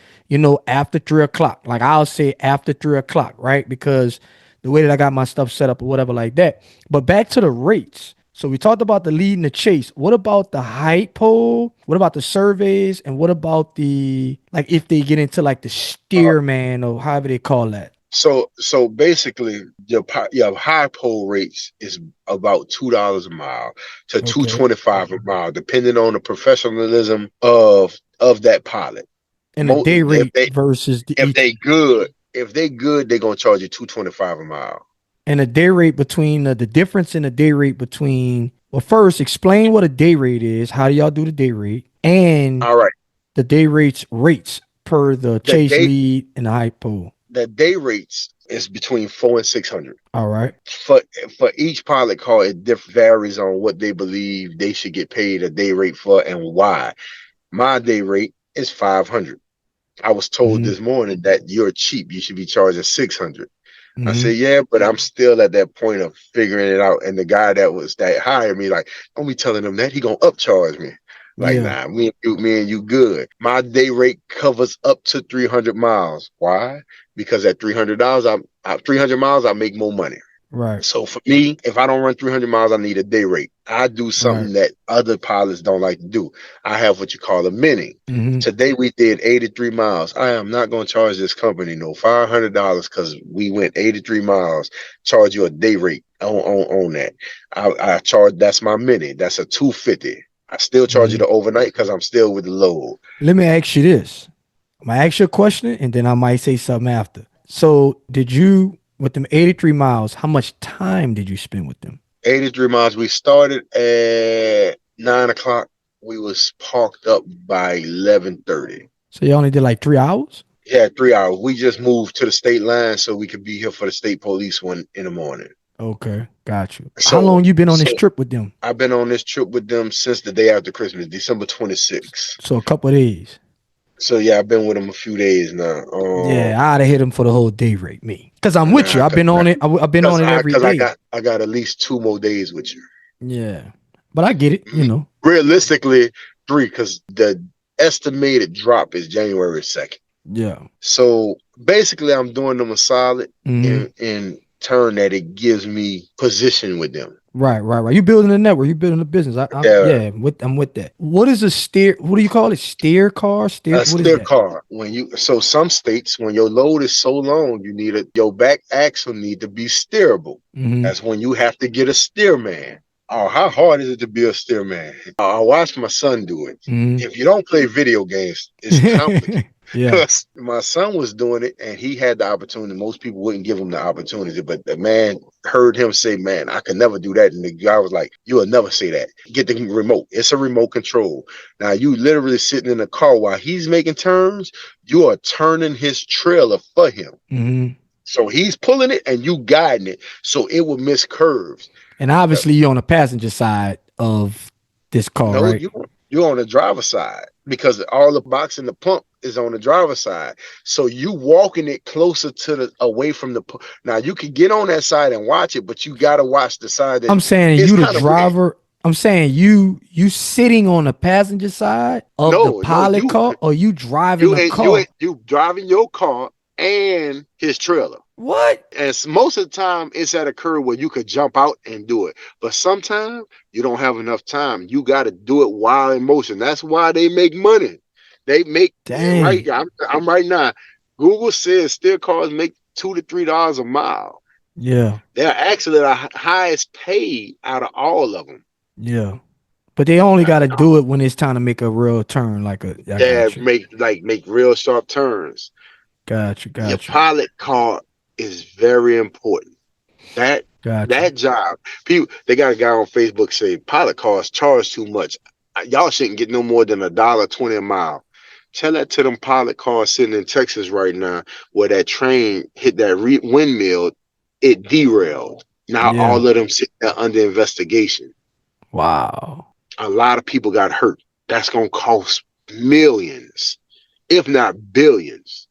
after 3 o'clock, like I'll say after 3 o'clock, right? Because the way that I got my stuff set up or whatever like that. But back to the rates. So we talked about the lead and the chase. What about the height poll? What about the surveys? And what about the, like, if they get into like the steer man or however they call that? So basically, your high poll rates is about $2 a mile to $2.25 a mile, depending on the professionalism of that pilot. And the day rate versus the if they good, they're gonna charge you $2.25 a mile. And the day rate between the difference in the day rate between, well, first explain what a day rate is. How do y'all do the day rate? And all right, the day rates per the chase, lead, and the high pool. The day rates is between $400 and $600. All right. For each pilot car, it varies on what they believe they should get paid a day rate for and why. My day rate is $500. I was told this morning that you're cheap. You should be charging $600. I said, yeah, but I'm still at that point of figuring it out. And the guy that hired me, like, don't be telling him that. He gonna upcharge me. Like, nah, me and you good. My day rate covers up to 300 miles. Why? Because at $300, 300 miles, I make more money. Right. So for me, if I don't run 300 miles, I need a day rate. I do something that other pilots don't like to do. I have what you call a mini. Today we did 83 miles. I am not going to charge this company no $500 because we went 83 miles. Charge you a day rate on that. I charge. That's my mini. That's a $250. I still charge you the overnight because I'm still with the load. Let me ask you this. I'm gonna ask you a question and then I might say something after. So did you, with them 83 miles, how much time did you spend with them? 83 miles. We started at 9 o'clock. We was parked up by 11:30. So you only did like 3 hours? Yeah, 3 hours. We just moved to the state line so we could be here for the state police one in the morning. Okay, got you. So, how long you been on this trip with them? I've been on this trip with them since the day after Christmas, December 26th. So a couple of days. So yeah, I've been with them a few days now. Yeah, I'd have hit them for the whole day rate, me, because I'm with you. I've been on it. I've been on it every day. I got at least 2 more days with you. Yeah, but I get it. Realistically 3, because the estimated drop is January 2nd. Yeah. So basically, I'm doing them a solid in turn that it gives me position with them. Right. You building a network. You building a business. I'm with that. What is a steer? What do you call it? Steer car? Steer car. Some states, when your load is so long, you need your back axle need to be steerable. That's when you have to get a steerman. Oh, how hard is it to be a steerman? I watched my son do it. If you don't play video games, it's complicated. Yeah. Because my son was doing it and he had the opportunity. Most people wouldn't give him the opportunity, but the man heard him say, man, I could never do that. And the guy was like, you will never say that. Get the remote. It's a remote control. Now you literally sitting in the car while he's making turns, you are turning his trailer for him. Mm-hmm. So he's pulling it and you guiding it. So it will miss curves. And obviously you're on the passenger side of this car, No, right? you're on the driver's side because all the box and the pump is on the driver's side. So you walking it closer to the away from the now you can get on that side and watch it, but you gotta watch the side that I'm saying it's you the kind of weird. driver. I'm saying you sitting on the passenger side of the No, pilot car, or you driving you the ain't you car? ain't you driving your car and his trailer. What? And most of the time, it's at a curve where you could jump out and do it. But sometimes you don't have enough time. You got to do it while in motion. That's why they make money. They make right. Dang. I'm right now. Google says steel cars make $2 to $3 a mile. Yeah. They're actually the highest paid out of all of them. Yeah. But they only got to do it when it's time to make a real turn. I got That you. make real sharp turns. Got you. Your Got you. pilot car is very important. That Got you. that job, people they got a guy on Facebook say pilot cars charge too much. Y'all shouldn't get no more than $1.20 a mile. Tell that to them pilot cars sitting in Texas right now, where that train hit that windmill, it derailed. Now Yeah. all of them sitting there under investigation. Wow. A lot of people got hurt. That's gonna cost millions, if not billions.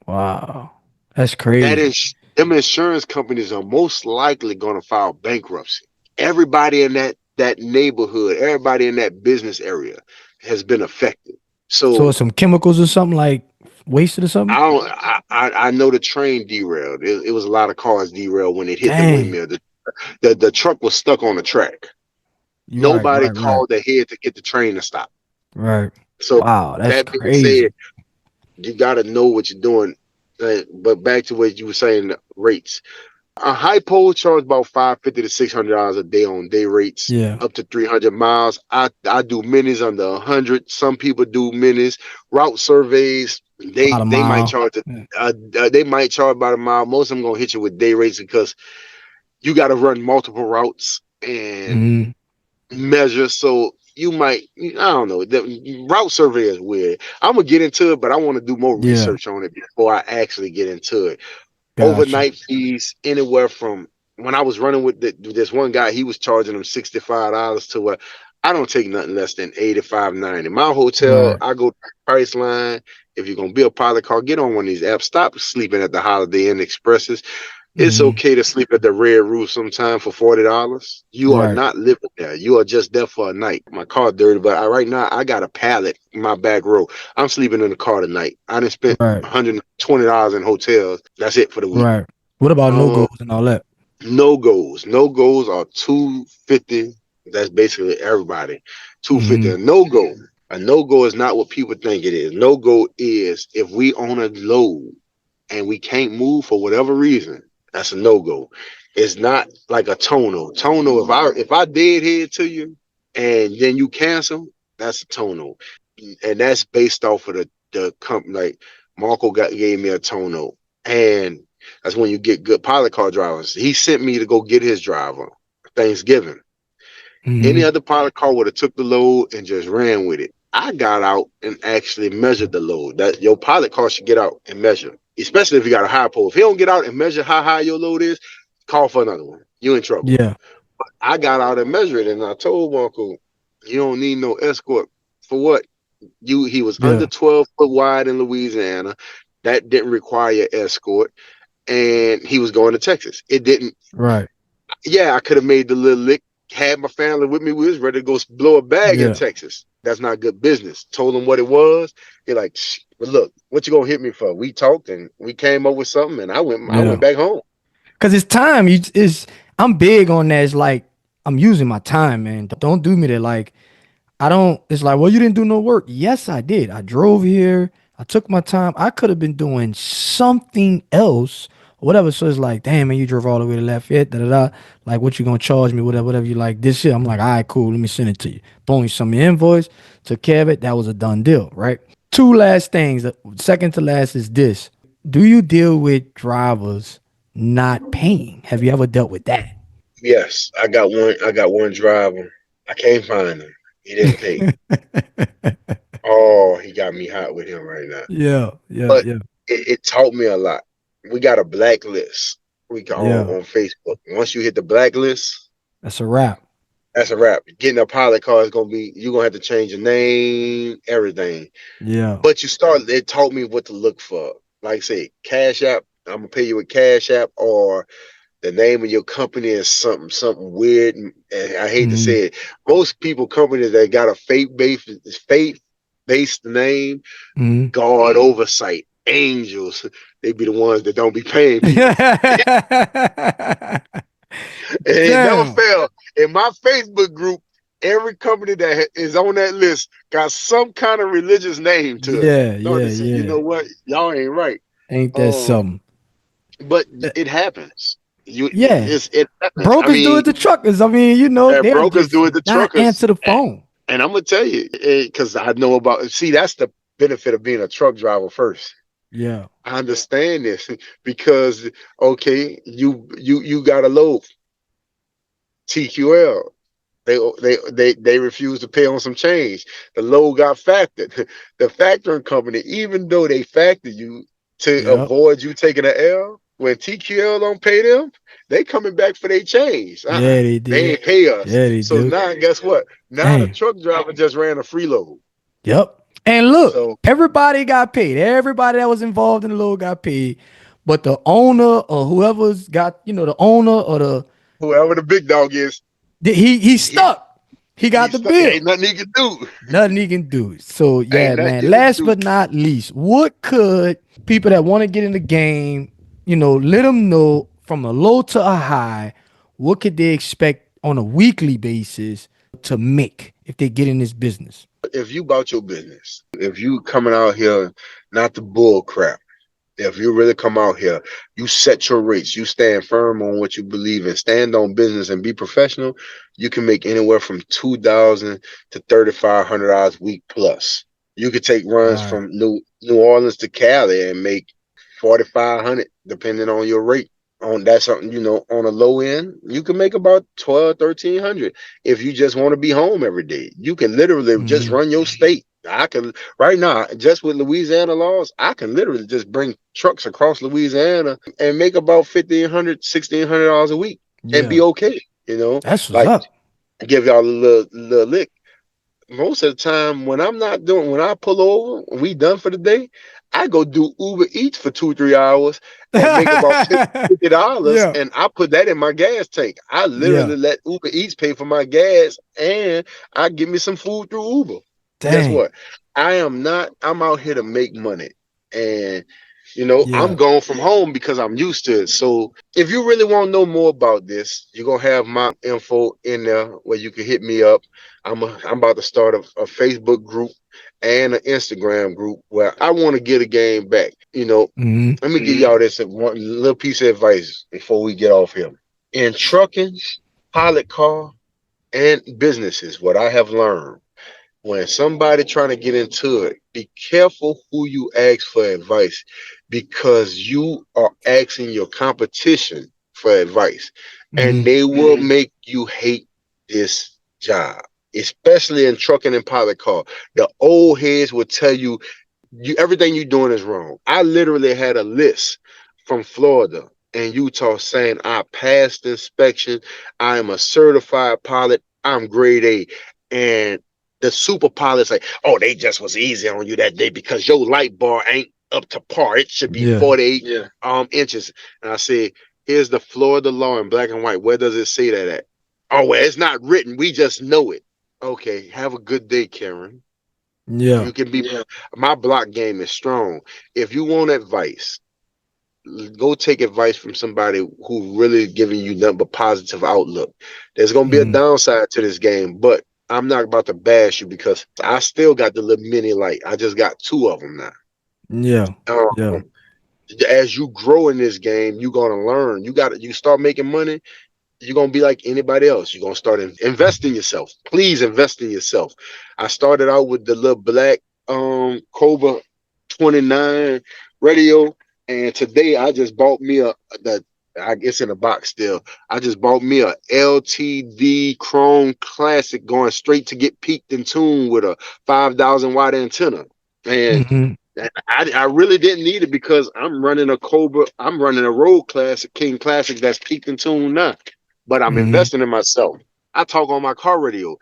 Wow. That's That crazy. is, them insurance companies are most likely going to file bankruptcy. Everybody in that neighborhood, everybody in that business area has been affected. So So it's some chemicals or something like wasted or something? I don't, I know the train derailed. It was a lot of cars derailed when it hit the Dang. windmill. The truck was stuck on the track. You right, Nobody right, right, called ahead to get the train to stop. right. So Wow, that's that being said, crazy. you got to know what you're doing. But back to what you were saying, rates. A high pole charge about $550 to $600 a day on day rates, Yeah. up to 300 miles. I do minis under 100. Some people do minis. Route surveys, About a they might mile. charge Yeah. they might charge about a mile. Most of them gonna hit you with day rates because you got to run multiple routes and Hmm. measure. So you might, I don't know. The route survey is weird. I'm gonna get into it, but I want to do more Yeah. research on it before I actually get into it. Gotcha. Overnight fees anywhere from when I was running with this one guy, he was charging them $65 to where I don't take nothing less than 85.90. My hotel, Right. I go price line. If you're gonna be a pilot car, get on one of these apps. Stop sleeping at the Holiday Inn Expresses. It's Hmm. okay to sleep at the Red Roof sometime for $40. You are Right. not living there. You are just there for a night. My car dirty, but right now I got a pallet in my back row. I'm sleeping in the car tonight. I done spent Right. $120 in hotels. That's it for the week. Right. What about no Um, goes and all that? no goes. No goes are 250. That's basically everybody. 250. Hmm. A no go is not what people think it is. No go is if we own a load and we can't move for whatever reason. That's a no go. It's not like a tonal. Tonal. If I deadhead to you and then you cancel, that's a tonal, and that's based off of the company. Like Marco gave me a tonal, and that's when you get good pilot car drivers. He sent me to go get his driver Thanksgiving. Any Hmm. other pilot car would have took the load and just ran with it. I got out and actually measured the load. That your pilot car should get out and measure, especially if you got a high pole. If he don't get out and measure how high your load is, call for another one. You in trouble. Yeah. I got out and measured it, and I told Marco, you don't need no escort for what? He was under Yeah. 12 foot wide in Louisiana. That didn't require escort, and he was going to Texas. It didn't. Right. Yeah, I could have made the little lick, had my family with me. We was ready to go blow a bag in Yeah. Texas. That's not good business. Told him what it was. He like, but look, what you gonna hit me for? We talked and we came up with something, and I went Yeah. back home. Cause it's time. I'm big on that. It's like I'm using my time, man. Don't do me that. Like I don't. It's like, well, you didn't do no work. Yes, I did. I drove here. I took my time. I could have been doing something else, whatever. So it's like, damn, man, you drove all the way to Lafayette. Da da da. Like, what you gonna charge me? Whatever you like. This shit. I'm like, all right, cool. Let me send it to you. Boom, you send me an invoice. Took care of it. That was a done deal, right? two last things. Second to last is this. Do you deal with drivers not paying? Have you ever dealt with that? Yes, I got one driver. I can't find him. He didn't pay. Oh, he got me hot with him right now. Yeah, yeah, But yeah, it taught me a lot. We got a blacklist. We got yeah. on Facebook. Once you hit the blacklist, That's a wrap. that's a wrap. Getting a pilot car is gonna be you're gonna have to change your name, everything. Yeah. But it taught me what to look for. Like I say, Cash App, I'm gonna pay you with Cash App, or the name of your company is something weird. And I hate to Mm-hmm. say it. Most people companies that got a faith based name, Mm-hmm. God oversight, angels, they be the ones that don't be paying people. And it never Damn. failed. In my Facebook group, every company that is on that list got some kind of religious name to it. Yeah, Starting yeah, to say, you yeah. know what, y'all ain't right. Ain't that Um, something? but Uh, it happens. Yeah. It happens. I Brokers do it mean, to truckers. I mean, they'll brokers just do it to not truckers, answer the phone. and I'm gonna tell you because I know about. See, that's the benefit of being a truck driver first. Yeah. I understand this because okay, you got a load TQL. They refused to pay on some change. The load got factored. The factoring company, even though they factored you to Yep. avoid you taking an L, when TQL don't pay them, they coming back for their change. Yeah, they They do. ain't pay us. Yeah, they So do. now, guess what? Now the Damn. truck driver just ran a free load. Yep. And look, So everybody got paid. Everybody that was involved in the load got paid. But the owner or whoever's got, the owner or whoever the big dog is, he's he stuck. He got he's the stuck. bill. Ain't nothing he can do. Nothing he can do. So Ain't yeah, nothing man. you can Last do. but not least, what could people that want to get in the game, let them know from a low to a high, what could they expect on a weekly basis to make if they get in this business? If you about your business, if you coming out here, not the bull crap. If you really come out here, you set your rates, you stand firm on what you believe in, stand on business and be professional, you can make anywhere from $2,000 to $3,500 a week plus. You could take runs Right. from New Orleans to Cali and make 4,500 depending on your rate. On that's something, on a low end, you can make about 12, 1,300. If you just want to be home every day, you can literally just Mm-hmm. run your state. I can right now, just with Louisiana laws, I can literally just bring trucks across Louisiana and make about $1,500, $1,600 a week and Yeah. be okay. That's what's Like up. give y'all a little lick. Most of the time when I pull over, we done for the day, I go do Uber Eats for 2, 3 hours and make about $50, Yeah. and I put that in my gas tank. I Yeah. literally let Uber Eats pay for my gas, and I get me some food through Uber. Guess Dang. what? I'm out here to make money. And I'm Yeah. going from home because I'm used to it. So if you really want to know more about this, you're gonna have my info in there where you can hit me up. I'm about to start a Facebook group and an Instagram group where I want to get a game back. Mm-hmm. Let me give y'all this one little piece of advice before we get off here. In trucking, pilot car, and businesses, what I have learned when somebody trying to get into it, be careful who you ask for advice because you are asking your competition for advice and Mm-hmm. they will make you hate this job, especially in trucking and pilot car. The old heads will tell you everything you're doing is wrong. I literally had a list from Florida and Utah saying I passed inspection, I am a certified pilot, I'm grade A. And the super pilots like, oh, they just was easy on you that day because your light bar ain't up to par. It should be Yeah. 48 inches. And I said, here's the Florida law in black and white. Where does it say that at? Oh, well, it's not written. We just know it. Okay, have a good day, Karen. Yeah. You can be my block game is strong. If you want advice, go take advice from somebody who really giving you nothing but positive outlook. There's gonna be a Mm-hmm. downside to this game, but I'm not about to bash you because I still got the little mini light. I just got two of them now. Yeah. Yeah. Um, as you grow in this game, you're gonna learn. You start making money. You're gonna be like anybody else. You're gonna start invest in yourself. Please invest in yourself. I started out with the little black Cobra 29 radio, and today I just bought me the I guess in a box still. I just bought me a LTD Chrome Classic going straight to get peaked in tune with a 5,000 watt antenna. And Mm-hmm. I really didn't need it because I'm running a Cobra, I'm running a Road Classic, King Classic that's peaked in tune now. But I'm Mm-hmm. investing in myself. I talk on my car radio,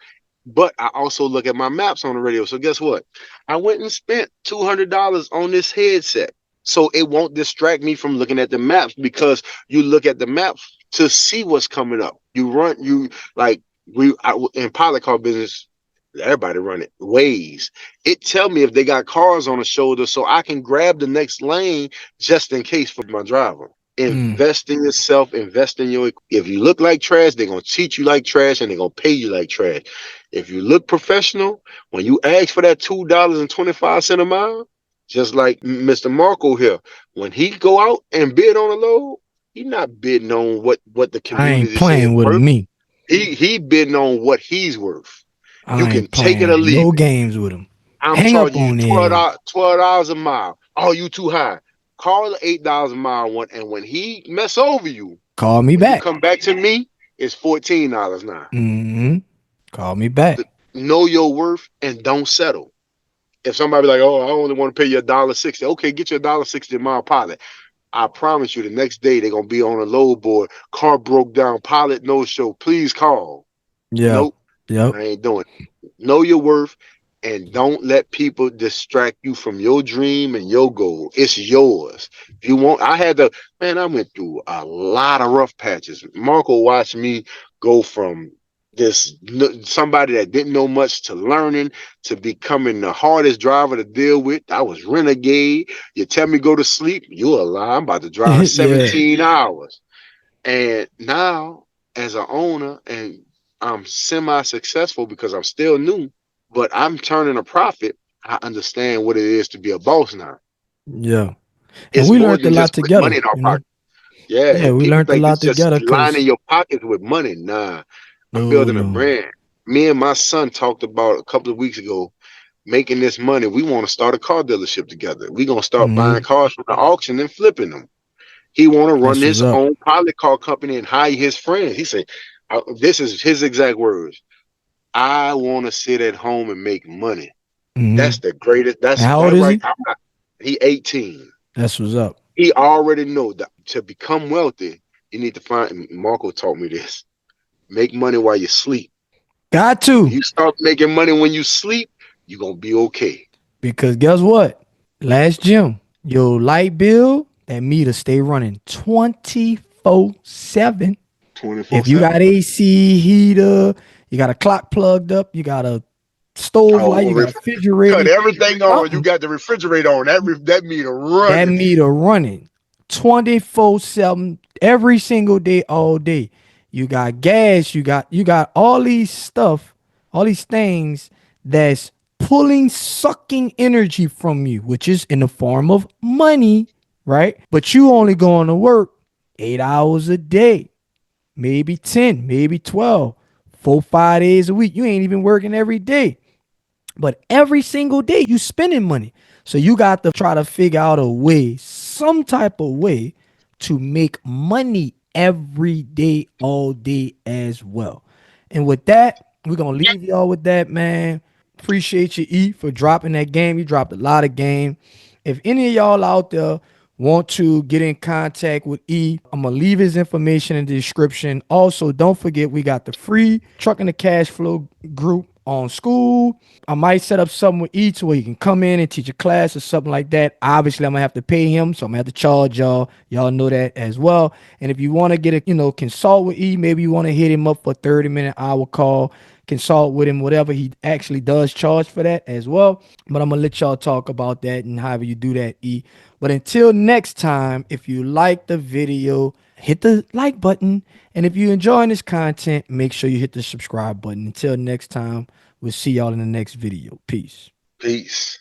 but I also look at my maps on the radio. So guess what? I went and spent $200 on this headset. So it won't distract me from looking at the maps because you look at the maps to see what's coming up. You like in pilot car business, everybody run it. Waze. It tell me if they got cars on the shoulder so I can grab the next lane just in case for my driver. Mm. Invest in yourself, invest in your if you look like trash, they're gonna teach you like trash and they're gonna pay you like trash. If you look professional, when you ask for that $2.25 a mile, just like Mr. Marco here, when he go out and bid on a load, he not bidding on what the I ain't community say playing it's with worth. me. He bidding on what he's worth. You I can ain't take it or playing leave no it. games with him. I'm Hang up charging you on his. $12 a mile. Oh, you too high. Call the $8 a mile one, and when he mess over you, Call me when you back. come back to me, it's $14 now. Mm-hmm. Call me back. Know your worth and don't settle. If somebody be like, oh, I only want to pay you $1.60, okay, get you $1.60 a mile pilot. I promise you, the next day they're gonna be on a load board. Car broke down, pilot no show. Please call. Yep. Nope, Yep. I ain't doing it. Know your worth and don't let people distract you from your dream and your goal. It's yours. If you want, I went through a lot of rough patches. Marco watched me go from this somebody that didn't know much to learning to becoming the hardest driver to deal with. I was renegade. You tell me go to sleep, you a lie. I'm about to drive Yeah. 17 hours. And now, as an owner, and I'm semi-successful because I'm still new, but I'm turning a profit. I understand what it is to be a boss now. Yeah. And It's we more learned a than lot just putting together, money in our you know? pocket. Yeah, Yeah, and we people learned a think lot it's just together lining because your pockets with money. Nah, I'm no, building a no. brand. Me and my son talked about a couple of weeks ago making this money. We want to start a car dealership together. We're gonna start buying Mm-hmm. cars from the auction and flipping them. He want to run That's what's his up. own pilot car company and hire his friends. He said, "This is his exact words. I want to sit at home and make money. That's Mm-hmm. the greatest. And That's how old that is right. he? He 18. That's what's up. He already know that to become wealthy, you need to find. Marco taught me this. Make money while you sleep. Got When to. you start making money when you sleep, you're gonna be okay. Because guess what? Last gym, your light bill, that meter stay running 24/7. If you 24/7. got AC, heater, you got a clock plugged up, you got a stove light, Oh, you got a refrigerator, cut everything on. You something, got the refrigerator on. That meter that running. meter running 24/7 every single day, all day. You got gas, you got all these stuff, all these things that's pulling, sucking energy from you, which is in the form of money, right? But you only going to work 8 hours a day, maybe 10, maybe 12, 4, 5 days a week. You ain't even working every day. But every single day you spending money. So you got to try to figure out a way, some type of way to make money every day, all day as well. And with that, we're gonna leave y'all with that, man. Appreciate you, E, for dropping that game. You dropped a lot of game. If any of y'all out there want to get in contact with E, I'm gonna leave his information in the description. Also, don't forget we got the free Trucking the Cash Flow group on school. I might set up something with E to where he can come in and teach a class or something like that. Obviously, I'm gonna have to pay him, so I'm gonna have to charge y'all. Y'all know that as well. And if you want to get a consult with E, maybe you want to hit him up for a 30-minute hour call, consult with him, whatever. He actually does charge for that as well. But I'm gonna let y'all talk about that and however you do that, E. But until next time, if you like the video, hit the like button. And if you're enjoying this content, make sure you hit the subscribe button. Until next time, we'll see y'all in the next video. Peace. Peace.